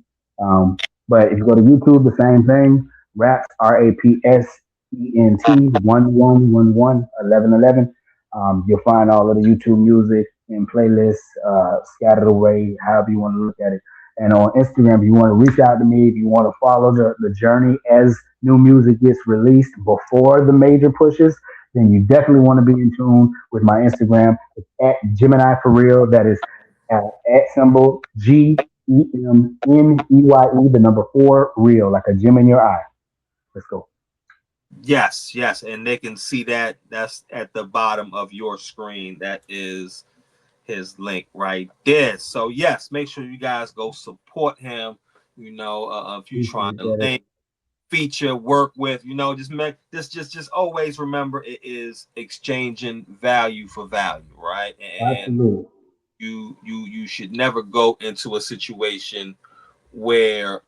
But if you go to YouTube, the same thing. Raps RAPSENT 1111. You'll find all of the YouTube music and playlists scattered away, however you want to look at it. And on Instagram, if you want to reach out to me, if you want to follow the journey as new music gets released before the major pushes, then you definitely want to be in tune with my Instagram. It's at Gemneye for real. That is at symbol GEMNEYE, the number 4 real, like a gem in your eye. Let's go. Yes, and they can see that. That's at the bottom of your screen. That is his link right there. So yes, make sure you guys go support him. If you trying to link, feature, work with, just always remember it is exchanging value for value, right? And absolutely. You should never go into a situation where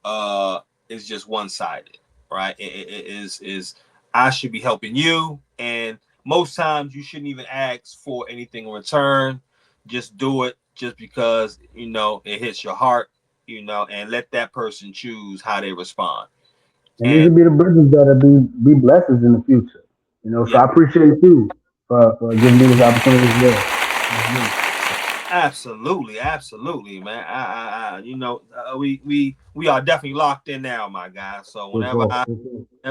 it's just one-sided, right? It is I should be helping you, and most times you shouldn't even ask for anything in return. Just do it just because it hits your heart, and let that person choose how they respond. And these will be the bridges that'll be blessings in the future. So I appreciate you for giving me this opportunity as well. Absolutely, man. We are definitely locked in now, my guy. So whenever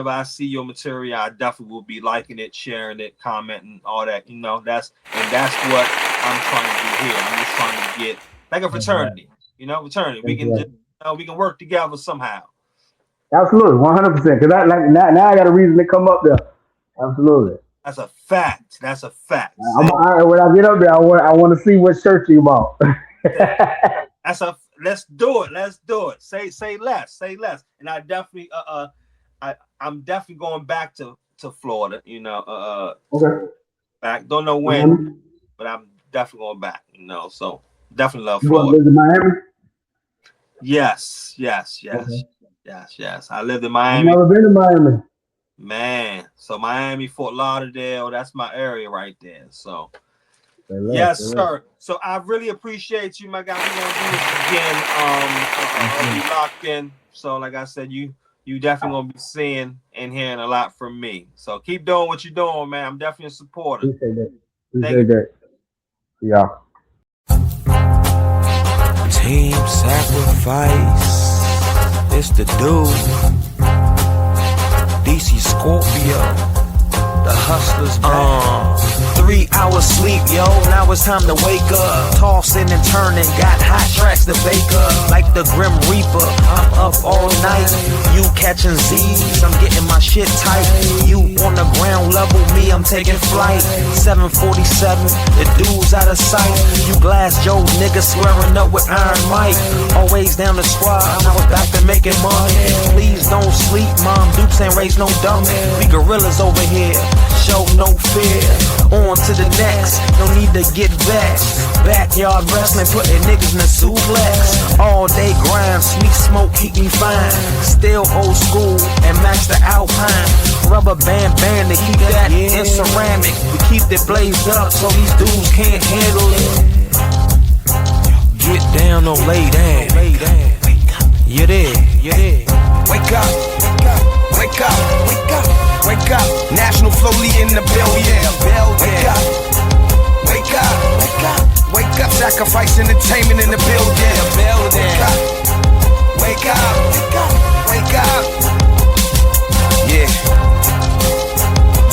I see your material, I definitely will be liking it, sharing it, commenting, all that. That's what I'm trying to do here. I'm just trying to get like a fraternity. Fraternity. We can we can work together somehow. Absolutely, 100%. Because now I got a reason to come up there. Absolutely. That's a fact. When I get up there, I want to see what shirt you bought. Let's do it. Say less. And I definitely I'm definitely going back to Florida. Okay. Back. Don't know when, but I'm definitely going back. So definitely love Florida. You want to visit Miami? Yes. Okay. Yes. I lived in Miami. I've never been to Miami. Man, so Miami, Fort Lauderdale, that's my area right there. So, yes, sir. So I really appreciate you, my guy. We're gonna do this again. I'll be locked in. So, like I said, you definitely gonna be seeing and hearing a lot from me. So keep doing what you're doing, man. I'm definitely a supporter. Appreciate that. Yeah. Team sacrifice. It's the dude. DC Scorpio, the hustlers back. 3 hours sleep, yo, now it's time to wake up. Tossing and turning, got hot tracks to bake up. Like the Grim Reaper, I'm up all night. You catching Z's, I'm getting my shit tight. You on the ground level, me, I'm taking flight. 747, the dude's out of sight. You Glass Joe niggas swearing up with Iron Mike. Always down the squad, I was back to making money. Please don't sleep, Mom Dukes ain't raised no dummy. We gorillas over here, show no fear. On to the next, no need to get vexed. Backyard wrestling, putting niggas in a suplex. All day grind, sweet smoke keep me fine. Still old school and match the Alpine. Rubber band to keep that in ceramic. We keep the blaze up so these dudes can't handle it. Get down or lay down. You there. Wake up. Wake up, National Floaty in the building. Wake up, Sacrifice entertainment in the building. Wake up, wake up, wake up. Yeah.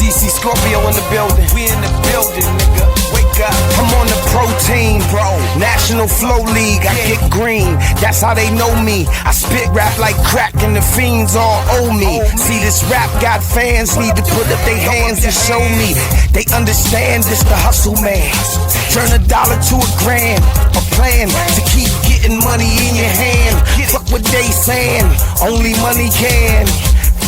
DC Scorpio in the building. We in the building, nigga. Wake up. I'm on the protein, bro. National Flow League. I get green. That's how they know me. I spit rap like crack and the fiends all owe me. See, this rap got fans. Need to put up their hands and show me. They understand this the hustle, man. Turn $1 to $1,000. A plan to keep getting money in your hand. Fuck what they saying. Only money can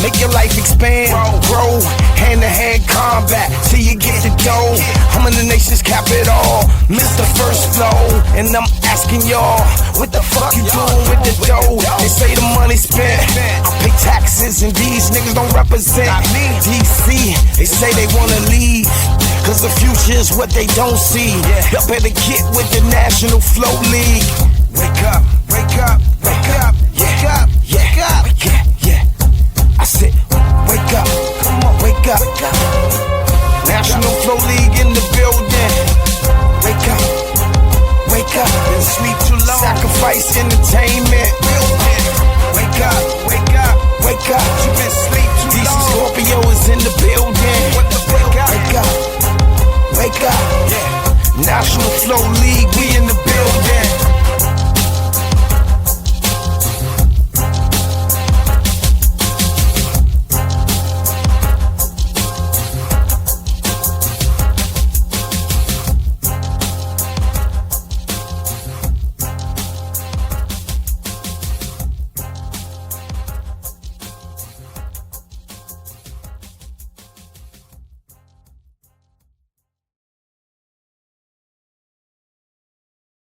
make your life expand, grow, hand-to-hand combat till you get the dough. I'm in the nation's capital, Mr. First Flow, and I'm asking y'all, what the fuck you doing with the dough? They say the money spent, I pay taxes, and these niggas don't represent DC. They say they wanna leave, cause the future is what they don't see. Y'all better get with the National Flow League. Wake up, wake up, wake up, wake up, wake up, yeah, yeah. I said, wake up, come on, wake up, wake up.